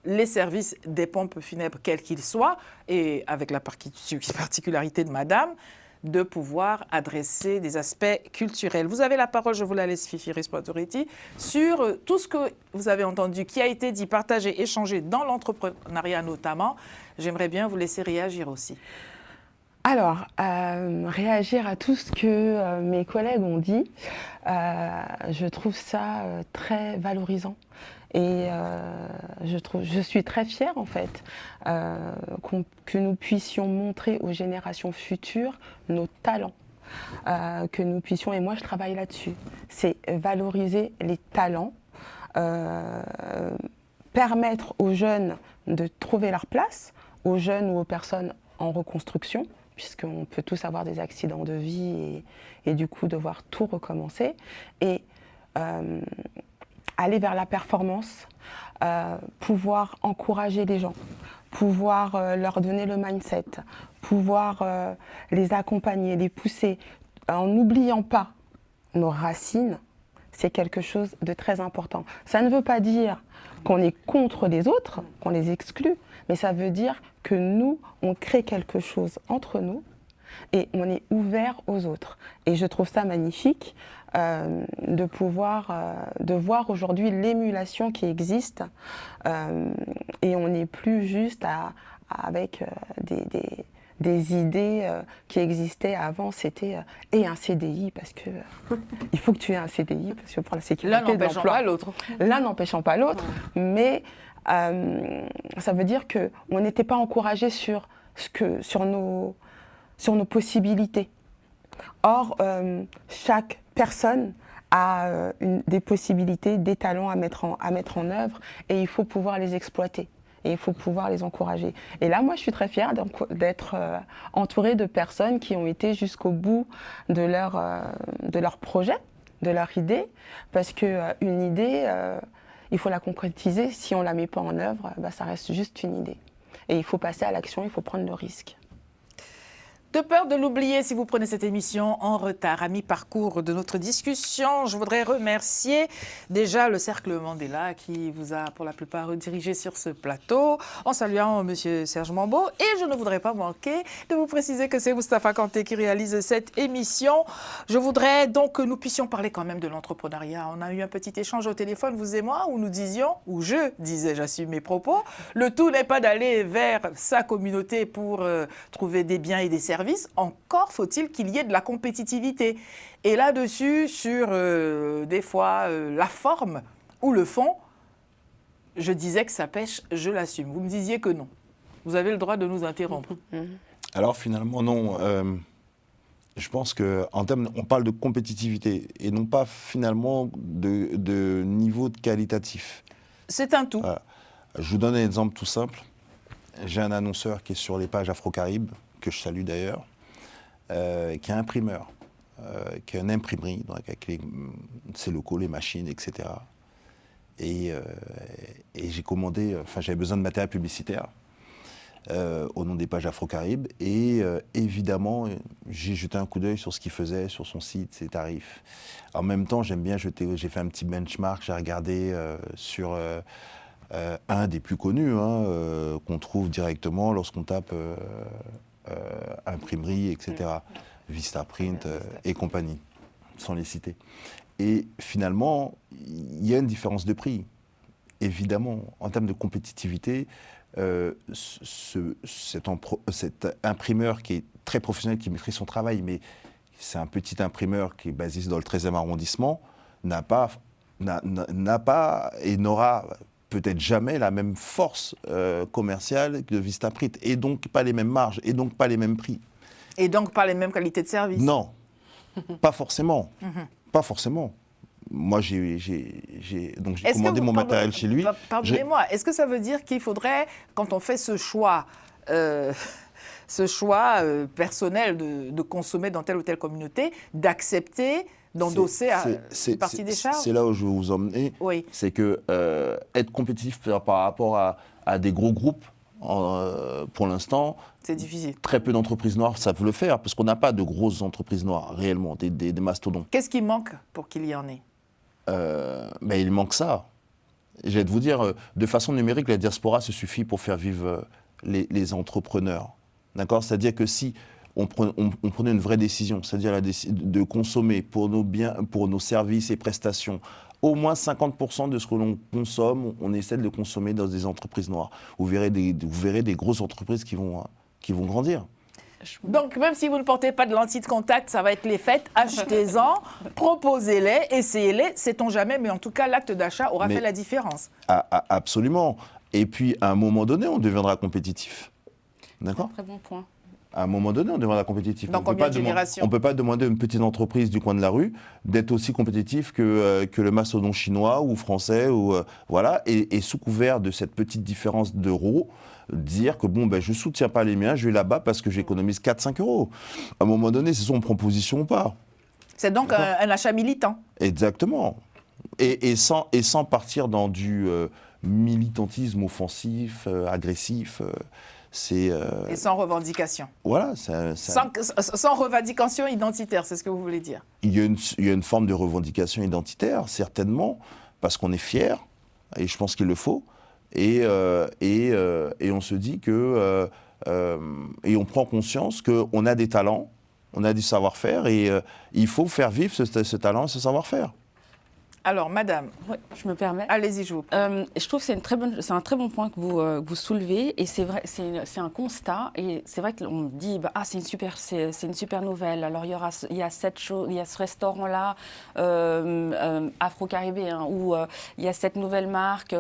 les services des pompes funèbres, quels qu'ils soient, et avec la particularité de madame, de pouvoir adresser des aspects culturels. Vous avez la parole, je vous la laisse, Fifi Responsibility, sur tout ce que vous avez entendu, qui a été dit, partagé, échangé dans l'entrepreneuriat notamment. J'aimerais bien vous laisser réagir aussi. Alors, réagir à tout ce que mes collègues ont dit, je trouve ça très valorisant. Et je suis très fière en fait que nous puissions montrer aux générations futures nos talents. Que nous puissions, et moi je travaille là-dessus, c'est valoriser les talents, permettre aux jeunes de trouver leur place, aux jeunes ou aux personnes en reconstruction, puisqu'on peut tous avoir des accidents de vie et du coup devoir tout recommencer. Et aller vers la performance, pouvoir encourager les gens, pouvoir leur donner le mindset, pouvoir les accompagner, les pousser, en n'oubliant pas nos racines, c'est quelque chose de très important. Ça ne veut pas dire qu'on est contre les autres, qu'on les exclut, mais ça veut dire que nous, on crée quelque chose entre nous et on est ouvert aux autres. Et je trouve ça magnifique de voir aujourd'hui l'émulation qui existe et on n'est plus juste avec des idées qui existaient avant, c'était et un CDI parce que il faut que tu aies un CDI parce que pour la sécurité de l'emploi. L'un n'empêchant pas l'autre. L'un n'empêchant pas l'autre, mais ça veut dire qu'on n'était pas encouragé sur nos possibilités. Or, chaque personne a des possibilités, des talents à mettre en œuvre et il faut pouvoir les exploiter. Et il faut pouvoir les encourager. Et là, moi, je suis très fière d'être entourée de personnes qui ont été jusqu'au bout de leur projet, de leur idée. Parce qu'une idée, il faut la concrétiser. Si on ne la met pas en œuvre, ça reste juste une idée. Et il faut passer à l'action, il faut prendre le risque. De peur de l'oublier, si vous prenez cette émission en retard, à mi-parcours de notre discussion, je voudrais remercier déjà le Cercle Mandela qui vous a pour la plupart redirigé sur ce plateau, en saluant M. Serge Mambo. Et je ne voudrais pas manquer de vous préciser que c'est Moustapha Kanté qui réalise cette émission. Je voudrais donc que nous puissions parler quand même de l'entrepreneuriat. On a eu un petit échange au téléphone, vous et moi, où nous disions, où je disais, j'assume mes propos, le tout n'est pas d'aller vers sa communauté pour trouver des biens et des services. Encore faut-il qu'il y ait de la compétitivité. Et là-dessus, sur des fois la forme ou le fond, je disais que ça pêche, je l'assume. Vous me disiez que non. Vous avez le droit de nous interrompre. Alors finalement, non. Je pense qu'en termes, on parle de compétitivité et non pas finalement de niveau qualitatif. C'est un tout. Je vous donne un exemple tout simple. J'ai un annonceur qui est sur les pages Afro-Caraïbes, que je salue d'ailleurs, qui est imprimeur, qui a une imprimerie avec ses locaux, les machines, etc. Et j'ai commandé, j'avais besoin de matériel publicitaire au nom des pages Afro-Caraïbes. Et évidemment, j'ai jeté un coup d'œil sur ce qu'il faisait, sur son site, ses tarifs. En même temps, j'aime bien j'ai fait un petit benchmark, j'ai regardé sur un des plus connus, hein, qu'on trouve directement lorsqu'on tape imprimerie, etc. Vistaprint et compagnie, sans les citer. Et finalement, il y a une différence de prix. Évidemment, en termes de compétitivité, cet imprimeur qui est très professionnel, qui maîtrise son travail, mais c'est un petit imprimeur qui est basé dans le 13e arrondissement, n'a pas et n'aura peut-être jamais la même force commerciale que Vistaprint, et donc pas les mêmes marges, et donc pas les mêmes prix. Et donc pas les mêmes qualités de service. Non, pas forcément. Pas forcément. Moi, j'ai commandé mon matériel chez lui. Pardonnez-moi, est-ce que ça veut dire qu'il faudrait, quand on fait ce choix personnel de consommer dans telle ou telle communauté, d'accepter, d'endosser une partie des charges? C'est là où je veux vous emmener. Oui. C'est que être compétitif par rapport à des gros groupes, pour l'instant, c'est difficile. Très peu d'entreprises noires savent le faire, parce qu'on n'a pas de grosses entreprises noires, réellement, des mastodontes. Qu'est-ce qui manque pour qu'il y en ait? Il manque ça. J'ai de vous dire, de façon numérique, la diaspora se suffit pour faire vivre les entrepreneurs. D'accord ? C'est-à-dire que si on prenait une vraie décision, c'est-à-dire de consommer pour nos biens, pour nos services et prestations, au moins 50% de ce que l'on consomme, on essaie de le consommer dans des entreprises noires. Vous verrez des grosses entreprises qui vont grandir. Donc, même si vous ne portez pas de lentilles de contact, ça va être les fêtes, achetez-en, proposez-les, essayez-les, sait-on jamais, mais en tout cas, l'acte d'achat aura fait la différence. Absolument. Et puis, à un moment donné, on deviendra compétitif. D'accord ? Très bon point. À un moment donné, on deviendra compétitif. Dans combien de générations ? On ne peut pas demander à une petite entreprise du coin de la rue d'être aussi compétitif que le mastodonte chinois ou français. Voilà. Et sous couvert de cette petite différence d'euros, dire que je ne soutiens pas les miens, je vais là-bas parce que j'économise 4-5 euros. À un moment donné, c'est son proposition ou pas. C'est donc un achat militant. Exactement. Et sans partir dans du militantisme offensif, agressif. Et sans revendication. Voilà. Sans revendication identitaire, c'est ce que vous voulez dire. Il y a une forme de revendication identitaire, certainement, parce qu'on est fier, et je pense qu'il le faut, et on se dit que... et on prend conscience qu'on a des talents, on a du savoir-faire, et il faut faire vivre ce talent, ce savoir-faire. Alors, madame, oui, je me permets. Allez-y, je vous prie. Je trouve que c'est un très bon point que vous soulevez, et c'est vrai, c'est un constat, et c'est vrai qu'on dit c'est une super nouvelle. Alors il y a ce restaurant-là afro-caribéen où il y a cette nouvelle marque.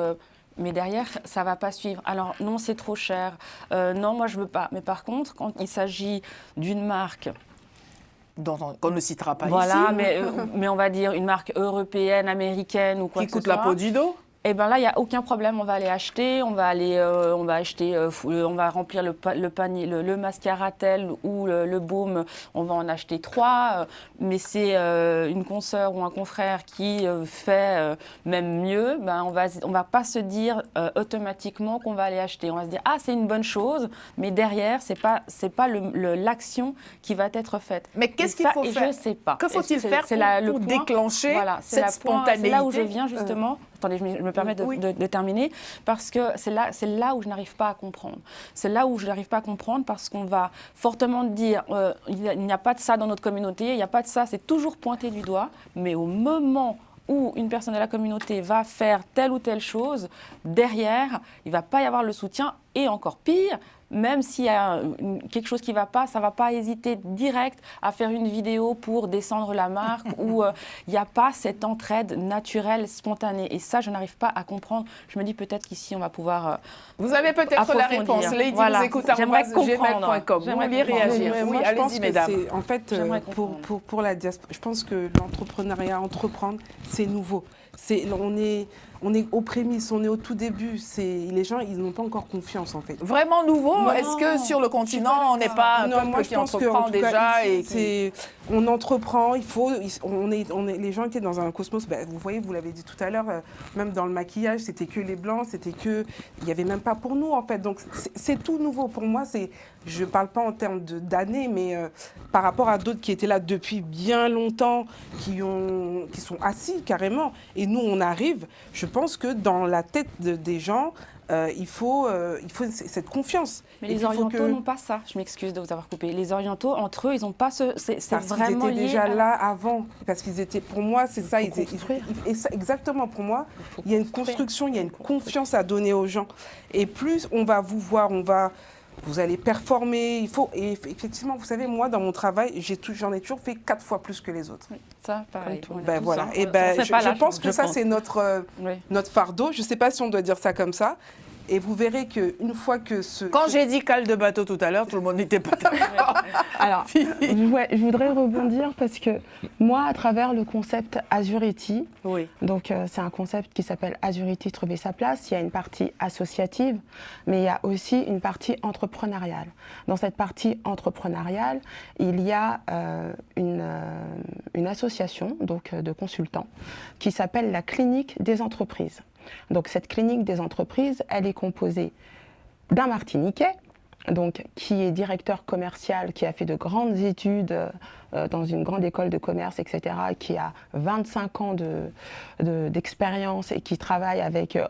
Mais derrière, ça ne va pas suivre. Alors non, c'est trop cher. Non, moi je veux pas. Mais par contre, quand il s'agit d'une marque qu'on ne citera pas ici. Voilà, mais on va dire une marque européenne, américaine ou quoi que ce soit. Qui coûte la peau du dos. Et bien là, il n'y a aucun problème, on va aller acheter, on va remplir le panier, le mascaratel ou le baume, on va en acheter 3, mais c'est une consoeur ou un confrère qui fait même mieux, on va pas se dire automatiquement qu'on va aller acheter. On va se dire, c'est une bonne chose, mais derrière, c'est pas l'action qui va être faite. Mais qu'est-ce qu'il faut faire ? Je ne sais pas. Que faut-il faire pour déclencher cette spontanéité ? C'est là où je viens justement. Attendez, je me permets de terminer, parce que c'est là où je n'arrive pas à comprendre. C'est là où je n'arrive pas à comprendre parce qu'on va fortement dire il n'y a pas de ça dans notre communauté, il n'y a pas de ça, c'est toujours pointé du doigt, mais au moment où une personne de la communauté va faire telle ou telle chose, derrière, il ne va pas y avoir le soutien, et encore pire, même s'il y a quelque chose qui ne va pas, ça ne va pas hésiter direct à faire une vidéo pour descendre la marque où il n'y a pas cette entraide naturelle, spontanée. Et ça, je n'arrive pas à comprendre. Je me dis peut-être qu'ici, on va pouvoir Vous avez peut-être la réponse. Lady, vous écoutez gmail.com. Vous vouliez réagir. Oui, allez-y, mesdames. En fait, pour la diaspora, je pense que l'entrepreneuriat, entreprendre, c'est nouveau. On est aux prémices, on est au tout début. Les gens, ils n'ont pas encore confiance, en fait. Vraiment nouveau nouveau? Est-ce que sur le continent, on n'est pas un peuple qui entreprend déjà on entreprend, les gens étaient dans un cosmos, vous voyez, vous l'avez dit tout à l'heure, même dans le maquillage, c'était que les blancs, il n'y avait même pas pour nous en fait. Donc c'est tout nouveau pour moi. Je ne parle pas en termes d'années, mais par rapport à d'autres qui étaient là depuis bien longtemps, qui sont assis carrément, et nous on arrive. Je pense que dans la tête des gens, il faut cette confiance. Mais les Orientaux n'ont pas ça. Je m'excuse de vous avoir coupé. Les Orientaux, entre eux, ils n'ont pas ce... C'est vraiment lié. Ils étaient déjà là avant. Parce qu'ils étaient... Pour moi, c'est ça. Exactement, pour moi, il y a une construction, il y a une confiance à donner aux gens. Et plus on va vous voir, vous allez performer. Et effectivement, vous savez, moi, dans mon travail, j'en ai toujours fait 4 fois plus que les autres. Oui, ça, pareil. Voilà. Et je pense que ça, c'est notre fardeau. Je ne sais pas si on doit dire ça comme ça. Et vous verrez qu'une fois que Quand j'ai dit cale de bateau tout à l'heure, tout le monde n'était pas d'accord. Alors, je voudrais rebondir parce que moi, à travers le concept Azurity, donc c'est un concept qui s'appelle Azurity Trouver sa place, il y a une partie associative, mais il y a aussi une partie entrepreneuriale. Dans cette partie entrepreneuriale, il y a une association donc, de consultants qui s'appelle la Clinique des entreprises. Donc cette clinique des entreprises, elle est composée d'un Martiniquais, donc, qui est directeur commercial, qui a fait de grandes études dans une grande école de commerce, etc., qui a 25 ans d'expérience et qui travaille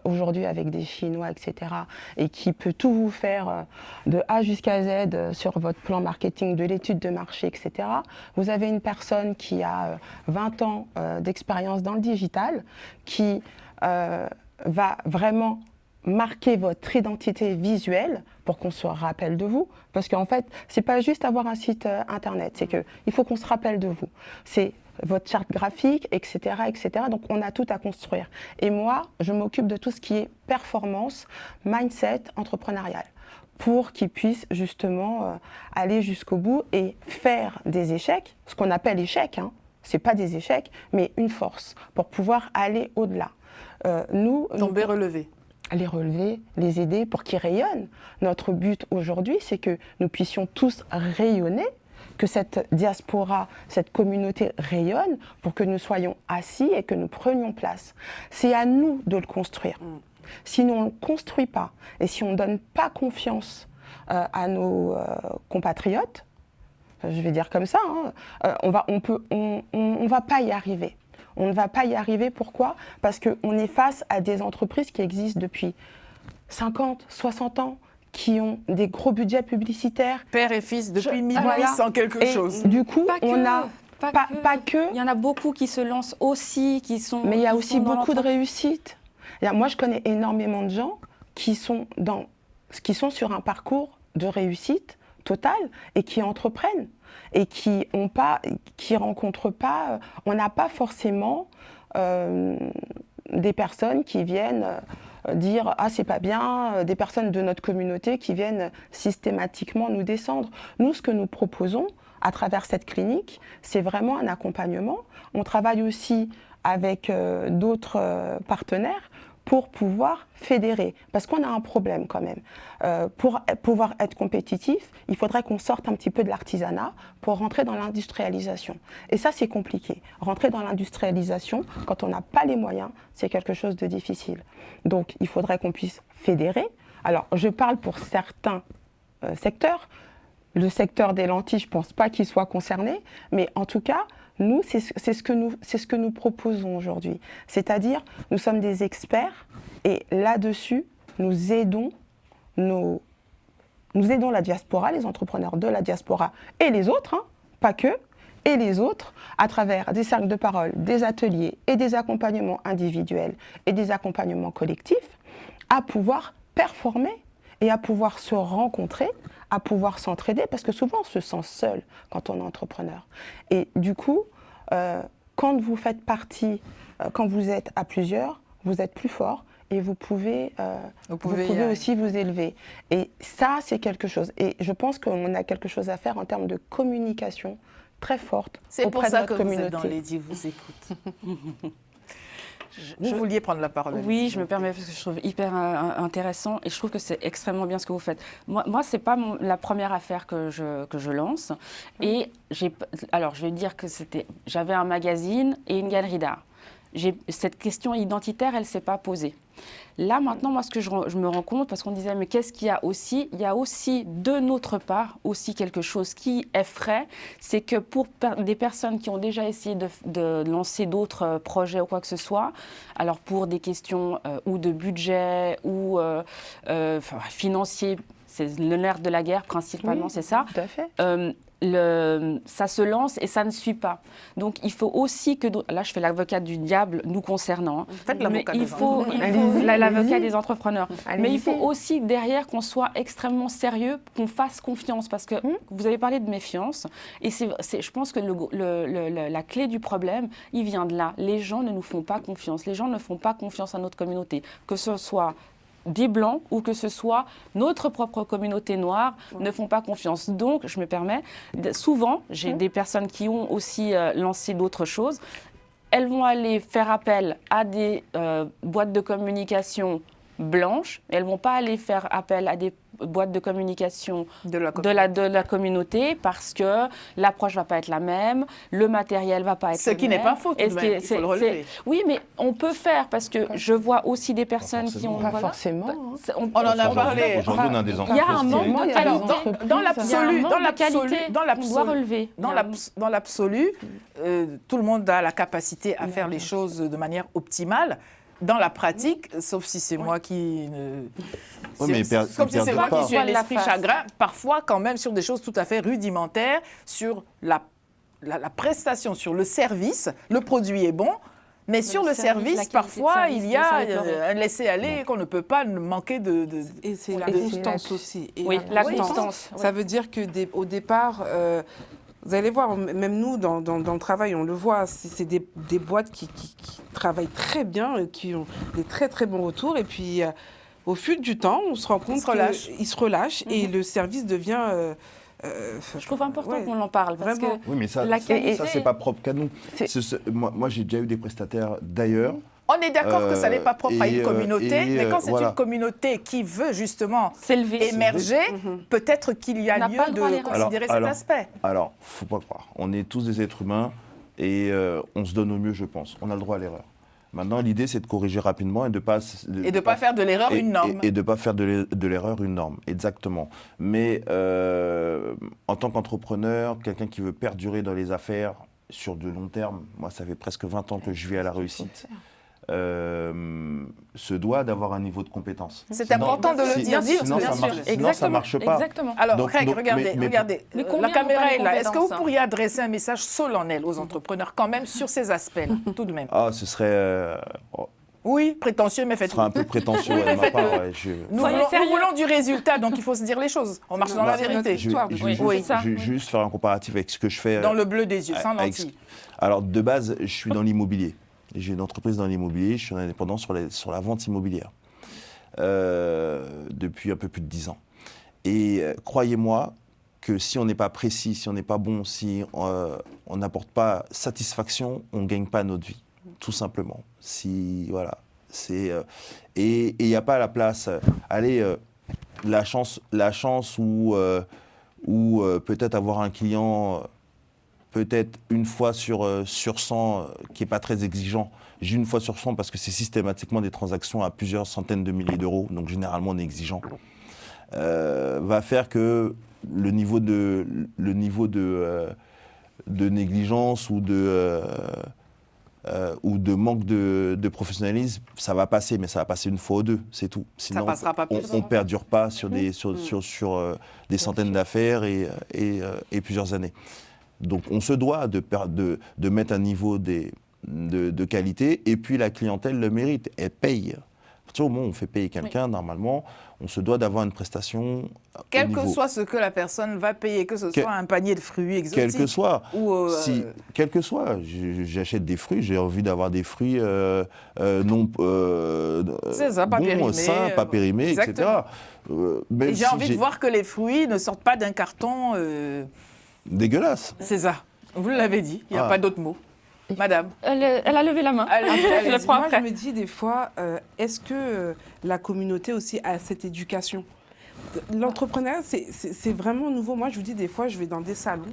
aujourd'hui avec des Chinois, etc., et qui peut tout vous faire de A jusqu'à Z sur votre plan marketing, de l'étude de marché, etc. Vous avez une personne qui a 20 ans d'expérience dans le digital, qui va vraiment marquer votre identité visuelle pour qu'on se rappelle de vous. Parce qu'en fait, c'est pas juste avoir un site internet, c'est qu'il faut qu'on se rappelle de vous. C'est votre charte graphique, etc., etc. Donc, on a tout à construire. Et moi, je m'occupe de tout ce qui est performance, mindset, entrepreneurial, pour qu'ils puissent justement aller jusqu'au bout et faire des échecs, ce qu'on appelle échecs, hein. C'est pas des échecs, mais une force, pour pouvoir aller au-delà. Tomber, relever. Les relever, les aider pour qu'ils rayonnent. Notre but aujourd'hui, c'est que nous puissions tous rayonner, que cette diaspora, cette communauté rayonne pour que nous soyons assis et que nous prenions place. C'est à nous de le construire. Si nous, on ne le construit pas et si on ne donne pas confiance à nos compatriotes, je vais dire comme ça, hein, on va pas y arriver. On ne va pas y arriver. Pourquoi? Parce qu'on est face à des entreprises qui existent depuis 50, 60 ans, qui ont des gros budgets publicitaires. Père et fils depuis 1800 quelque chose. Du coup, pas que. Il y en a beaucoup qui se lancent aussi, qui sont... Mais il y a aussi beaucoup de réussites. Moi, je connais énormément de gens qui sont sur un parcours de réussite totale et qui entreprennent. Et qui rencontrent pas, on n'a pas forcément des personnes qui viennent dire « Ah, c'est pas bien », des personnes de notre communauté qui viennent systématiquement nous descendre. Nous, ce que nous proposons à travers cette clinique, c'est vraiment un accompagnement. On travaille aussi avec d'autres partenaires pour pouvoir fédérer, parce qu'on a un problème quand même. Pour pouvoir être compétitif, il faudrait qu'on sorte un petit peu de l'artisanat pour rentrer dans l'industrialisation. Et ça, c'est compliqué. Rentrer dans l'industrialisation, quand on n'a pas les moyens, c'est quelque chose de difficile. Donc, il faudrait qu'on puisse fédérer. Alors, je parle pour certains secteurs. Le secteur des lentilles, je ne pense pas qu'il soit concerné, mais en tout cas, nous, c'est ce que nous proposons aujourd'hui. C'est-à-dire, nous sommes des experts et là-dessus, nous aidons la diaspora, les entrepreneurs de la diaspora et les autres, hein, pas que, et les autres, à travers des cercles de parole, des ateliers et des accompagnements individuels et des accompagnements collectifs, à pouvoir performer et à pouvoir se rencontrer, à pouvoir s'entraider, parce que souvent on se sent seul quand on est entrepreneur. Et du coup, quand vous faites partie, quand vous êtes à plusieurs, vous êtes plus fort et vous pouvez aussi vous élever. Et ça, c'est quelque chose. Et je pense qu'on a quelque chose à faire en termes de communication très forte auprès de notre communauté. C'est pour ça que vous êtes dans Lady vous écoute. Vous vouliez prendre la parole. Oui, je me permets parce que je trouve hyper intéressant et je trouve que c'est extrêmement bien ce que vous faites. Moi ce n'est pas la première affaire que je lance. Et alors, je vais dire que j'avais un magazine et une galerie d'art. Cette question identitaire, elle ne s'est pas posée. Là, maintenant, moi, ce que je me rends compte, parce qu'on disait, mais qu'est-ce qu'il y a aussi ? Il y a aussi, de notre part, aussi quelque chose qui effraie, c'est que pour des personnes qui ont déjà essayé de lancer d'autres projets ou quoi que ce soit, alors pour des questions ou de budget ou financier, c'est le nerf de la guerre principalement, c'est ça. Tout à fait. Ça se lance et ça ne suit pas. Donc il faut aussi que... Là, je fais l'avocate du diable nous concernant. Faites l'avocat mais des l'avocat des entrepreneurs. Allez-y. Mais il faut aussi derrière qu'on soit extrêmement sérieux, qu'on fasse confiance. Parce que vous avez parlé de méfiance. Et je pense que la clé du problème, il vient de là. Les gens ne nous font pas confiance. Les gens ne font pas confiance à notre communauté. Que ce soit des Blancs ou que ce soit notre propre communauté noire ne font pas confiance. Donc, je me permets, souvent, j'ai des personnes qui ont aussi lancé d'autres choses. Elles vont aller faire appel à des boîtes de communication blanches. Elles ne vont pas aller faire appel à des boîtes de communication de la communauté parce que l'approche ne va pas être la même, le matériel ne va pas être le même. Ce qui n'est pas faux, tout de même, il faut le relever. Oui, mais on peut faire parce que je vois aussi des personnes qui ont... Pas forcément. On en a parlé. Aujourd'hui, on a des Il y a un manque de qualité. Dans l'absolu, on doit relever. Dans l'absolu, tout le monde a la capacité à faire les choses de manière optimale. Dans la pratique, sauf si c'est moi qui... mais comme si c'est moi qui suis à Voile la l'esprit face. chagrin, parfois quand même sur des choses tout à fait rudimentaires, sur la prestation, sur le service, le produit est bon, mais sur le service, parfois, il y a un laisser-aller qu'on ne peut pas manquer de... Et c'est la Et c'est constance aussi. Et Oui, la constance. Ça veut dire que au départ... vous allez voir, même nous, dans le travail, on le voit, c'est des boîtes qui travaillent très bien, qui ont des très très bons retours. Et puis, au fil du temps, on se rend compte qu'ils se relâchent et le service devient... Je trouve important qu'on en parle. Parce Vraiment. que Oui, mais ça, la qualité... c'est pas propre qu'à nous. Moi, j'ai déjà eu des prestataires d'ailleurs. On est d'accord que ça n'est pas propre à une et, communauté, mais quand c'est voilà. une communauté qui veut justement S'élever. émerger, peut-être qu'il y a On n'a lieu pas le droit à de l'erreur. considérer cet aspect. Alors, faut pas croire. On est tous des êtres humains et on se donne au mieux, je pense. On a le droit à l'erreur. Maintenant, l'idée, c'est de corriger rapidement et de pas faire de l'erreur une norme. Et de ne pas faire de l'erreur une norme, exactement. Mais en tant qu'entrepreneur, quelqu'un qui veut perdurer dans les affaires sur de long terme, moi, ça fait presque 20 ans que je vis à la réussite, se doit d'avoir un niveau de compétence. C'est important de le dire. Sinon, ça ne marche pas. Exactement. Alors, Donc, Craig, donc, regardez. Mais La combien caméra ont pas est les là. Est-ce que vous compétences, pourriez adresser un message solennel aux entrepreneurs quand même sur ces aspects, tout de même? Ah, ce serait... Oui, prétentieux, mais Ce faites sera un peu prétentieux de ma part. Ouais, Nous Soyez voulons, sérieux. nous voulons du résultat, donc il faut se dire les choses. On marche dans la c'est notre vérité. histoire. Je Oui, vais ça. juste faire un comparatif avec ce que je fais. Dans le bleu des yeux, sans avec- lentilles. Alors, de base, je suis dans l'immobilier. J'ai une entreprise dans l'immobilier. Je suis indépendant sur la vente immobilière depuis un peu plus de 10 ans. Et croyez-moi que si on n'est pas précis, si on n'est pas bon, si on n'apporte pas satisfaction, on ne gagne pas notre vie, tout simplement. Voilà. Et il n'y a pas la place. La chance ou peut-être avoir un client peut-être une fois sur 100 qui n'est pas très exigeant. J'ai une fois sur 100 parce que c'est systématiquement des transactions à plusieurs centaines de milliers d'euros, donc généralement on est exigeant. Va faire que le niveau de négligence ou de manque de professionnalisme, ça va passer, mais ça va passer une fois ou deux, c'est tout. Sinon, passera pas plus. on ne perdure pas sur des centaines d'affaires et plusieurs années. Donc on se doit de mettre un niveau de qualité, et puis la clientèle le mérite, elle paye. À partir du moment où on fait payer quelqu'un, normalement, on se doit d'avoir une prestation Quel au que niveau. soit ce que la personne va payer, que ce Quel- soit un panier de fruits exotiques. Quel que soit, Ou, quel que soit, j'achète des fruits, j'ai envie d'avoir des fruits non C'est ça, pas périmés, sains, pas périmés, etc. exactement. Même et j'ai si envie de voir que les fruits ne sortent pas d'un carton. Dégueulasse. C'est ça. Vous l'avez dit, il n'y a Ah. pas d'autre mot. Madame. Elle a levé la main. Allez, Je le prends Moi, après. je me dis des fois, est-ce que la communauté aussi a cette éducation? L'entrepreneuriat, c'est vraiment nouveau. Moi, je vous dis, des fois, je vais dans des salons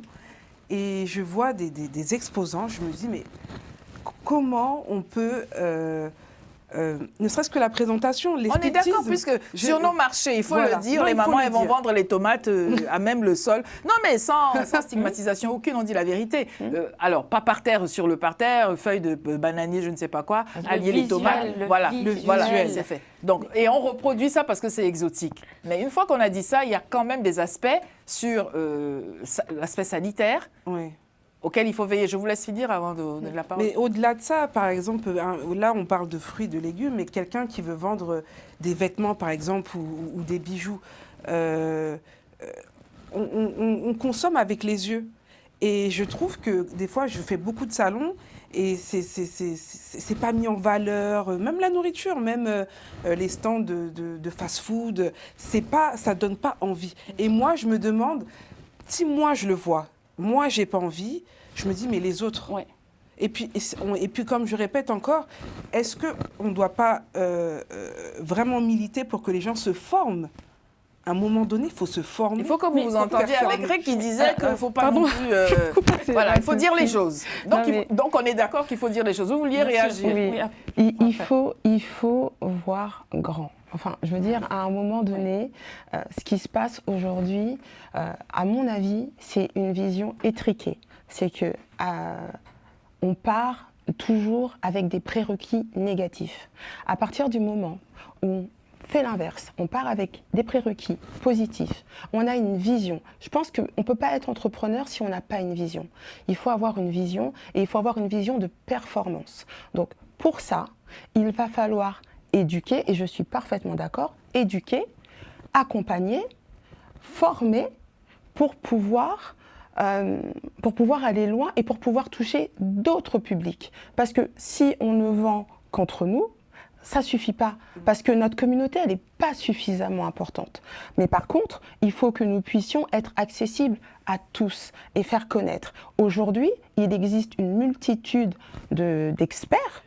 et je vois des exposants. Je me dis, mais comment on peut, ne serait-ce que la présentation, On est l'esthétisme. d'accord, puisque sur nos marchés, il faut Voilà. le dire, Non, les il faut mamans, le elles vont dire. vendre les tomates à même le sol. Non, mais sans stigmatisation aucune, on dit la vérité. Alors, pas par terre, sur le parterre, feuilles de bananier, je ne sais pas quoi, allier les visuel, tomates. le Voilà, visuel. voilà, c'est fait. Donc, et on reproduit ça parce que c'est exotique. Mais une fois qu'on a dit ça, il y a quand même des aspects sur l'aspect sanitaire Oui. auxquels il faut veiller. Je vous laisse finir avant de donner la parole. Mais au-delà de ça, par exemple, là, on parle de fruits, de légumes, mais quelqu'un qui veut vendre des vêtements, par exemple, ou des bijoux, on consomme avec les yeux. Et je trouve que des fois, je fais beaucoup de salons et c'est pas mis en valeur. Même la nourriture, même les stands de fast-food, ça donne pas envie. Et moi, je me demande, si moi je le vois, moi j'ai pas envie, je me dis mais les autres. Ouais. Et puis comme je répète encore, est-ce qu'on ne doit pas vraiment militer pour que les gens se forment? À un moment donné, il faut se former. Il faut que vous vous entendiez avec Greg qui disait qu'il ne faut pas pardon. non plus... voilà, il faut dire les choses. Donc, Non, mais- donc on est d'accord qu'il faut dire les choses. Vous vouliez Bien réagir. sûr. Oui. Oui, Il faut voir grand. Enfin, je veux dire, à un moment donné, ce qui se passe aujourd'hui, à mon avis, c'est une vision étriquée. C'est que on part toujours avec des prérequis négatifs. À partir du moment où on fait l'inverse, on part avec des prérequis positifs, on a une vision. Je pense qu'on ne peut pas être entrepreneur si on n'a pas une vision. Il faut avoir une vision et il faut avoir une vision de performance. Donc pour ça, il va falloir éduquer, et je suis parfaitement d'accord, éduquer, accompagner, former pour pouvoir aller loin et pour pouvoir toucher d'autres publics. Parce que si on ne vend qu'entre nous, ça ne suffit pas, parce que notre communauté, elle n'est pas suffisamment importante. Mais par contre, il faut que nous puissions être accessibles à tous et faire connaître. Aujourd'hui, il existe une multitude d'experts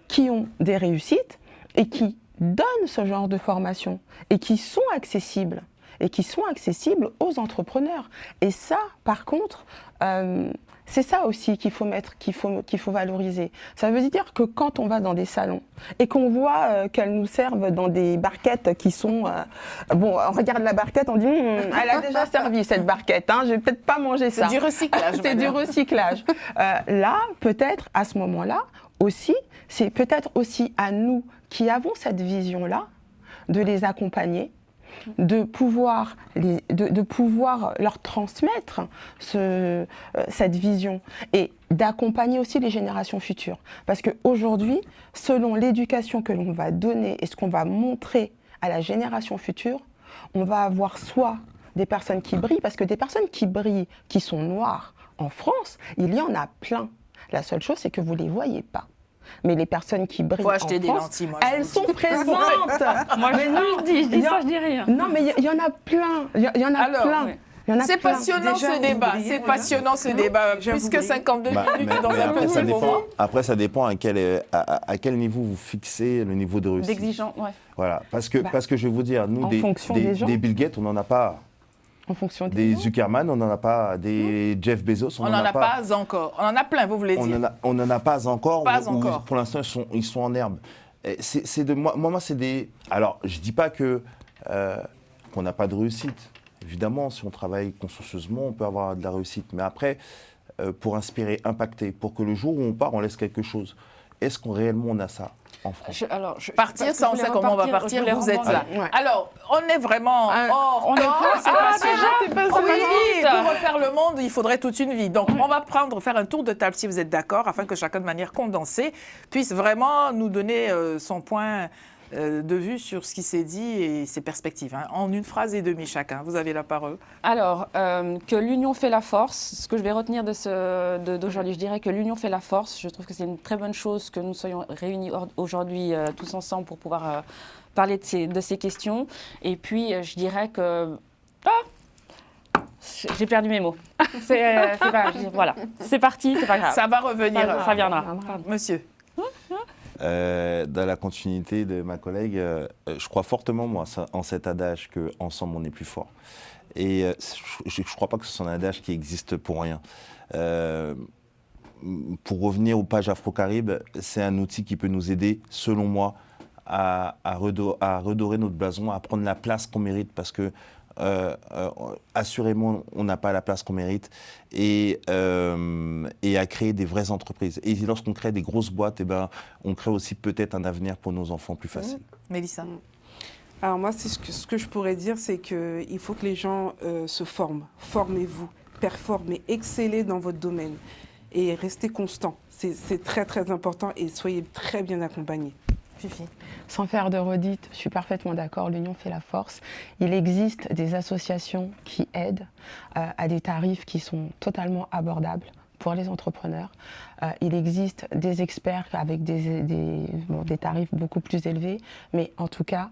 qui ont des réussites et qui donnent ce genre de formation et qui sont accessibles aux entrepreneurs. Et ça, par contre, c'est ça aussi qu'il faut valoriser. Ça veut dire que quand on va dans des salons et qu'on voit qu'elles nous servent dans des barquettes qui sont... bon, on regarde la barquette, on dit elle a déjà servi cette barquette, hein, je vais peut-être pas manger ça. C'est du recyclage. C'est du recyclage. Là, peut-être, à ce moment-là, aussi, c'est peut-être aussi à nous qui avons cette vision-là, de les accompagner, de pouvoir leur transmettre cette vision et d'accompagner aussi les générations futures. Parce qu'aujourd'hui, selon l'éducation que l'on va donner et ce qu'on va montrer à la génération future, on va avoir soit des personnes qui brillent, parce que des personnes qui brillent, qui sont noires en France, il y en a plein. La seule chose, c'est que vous ne les voyez pas. Mais les personnes qui brillent Faut acheter en des France, lentilles, moi, elles sont présentes. Moi, Mais non, je dis ça, je dis rien. non, mais il y en a plein. Il y en a Alors, plein. ouais. Il y en a C'est plein. passionnant Déjà, ce vous débat. brillez, C'est voilà. passionnant ce débat. Déjà, Plus vous que brillez. 52 Bah, minutes dans un après, petit moment. ça dépend à quel niveau vous fixez le niveau de réussite. D'exigeant, ouais. Voilà, parce que je vais vous dire, nous, en fonction des gens. des Bill Gates, on n'en a pas. En fonction Des gens. Zuckerman, on n'en a pas. Des Jeff Bezos, On n'en a pas encore. On en a plein, vous voulez dire. On n'en a pas encore. Pas ou encore. Pour l'instant, ils sont en herbe. Et moi, c'est des... Alors, je ne dis pas qu'on n'a pas de réussite. Évidemment, si on travaille consciencieusement, on peut avoir de la réussite. Mais après, pour inspirer, impacter, pour que le jour où on part, on laisse quelque chose. Est-ce qu'on réellement on a ça en France? Partir, ça, on sait comment on va partir. Vous êtes là. Ouais. Alors, on est vraiment hors temps. C'est passionnant. Oui, pour refaire le monde, il faudrait toute une vie. Donc, on va faire un tour de table, si vous êtes d'accord, afin que chacun, de manière condensée, puisse vraiment nous donner son point de vue sur ce qui s'est dit et ses perspectives. Hein. En une phrase et demie chacun. Vous avez la parole. Alors, que l'union fait la force, ce que je vais retenir d'aujourd'hui, je dirais que l'union fait la force. Je trouve que c'est une très bonne chose que nous soyons réunis aujourd'hui tous ensemble pour pouvoir parler de ces questions. Et puis, je dirais que J'ai perdu mes mots. Voilà, c'est parti, c'est pas grave. Ça va revenir. Ça viendra. Monsieur. Dans la continuité de ma collègue, je crois fortement, moi, en cet adage qu'ensemble, on est plus fort. Et je ne crois pas que ce soit un adage qui existe pour rien. Pour revenir aux pages Afro-Caraïbes, c'est un outil qui peut nous aider, selon moi, à redorer notre blason, à prendre la place qu'on mérite, parce que assurément, on n'a pas la place qu'on mérite, et à créer des vraies entreprises. Et lorsqu'on crée des grosses boîtes, on crée aussi peut-être un avenir pour nos enfants plus facile. Mélissa. Alors moi, ce que je pourrais dire, c'est qu'il faut que les gens se forment. Formez-vous, performez, excellez dans votre domaine et restez constant. C'est très très important et soyez très bien accompagnés. Fifi. Sans faire de redite, je suis parfaitement d'accord, l'union fait la force. Il existe des associations qui aident à des tarifs qui sont totalement abordables pour les entrepreneurs. Il existe des experts avec des tarifs beaucoup plus élevés, mais en tout cas,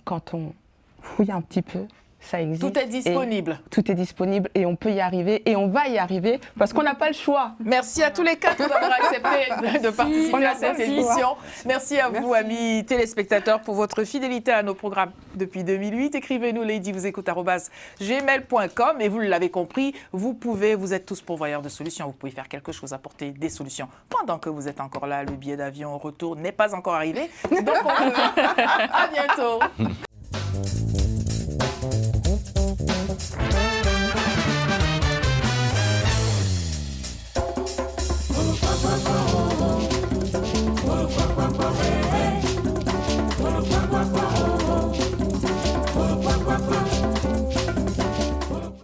quand on fouille un petit peu, ça existe. Tout est disponible. Tout est disponible et on peut y arriver et on va y arriver parce qu'on n'a pas le choix. Merci à tous les quatre d'avoir accepté de participer à cette émission. Merci à vous, amis téléspectateurs, pour votre fidélité à nos programmes depuis 2008. Écrivez-nous ladyvousécoute@gmail.com et vous l'avez compris, vous êtes tous pourvoyeurs de solutions. Vous pouvez faire quelque chose, apporter des solutions. Pendant que vous êtes encore là, le billet d'avion au retour n'est pas encore arrivé. Donc, à bientôt.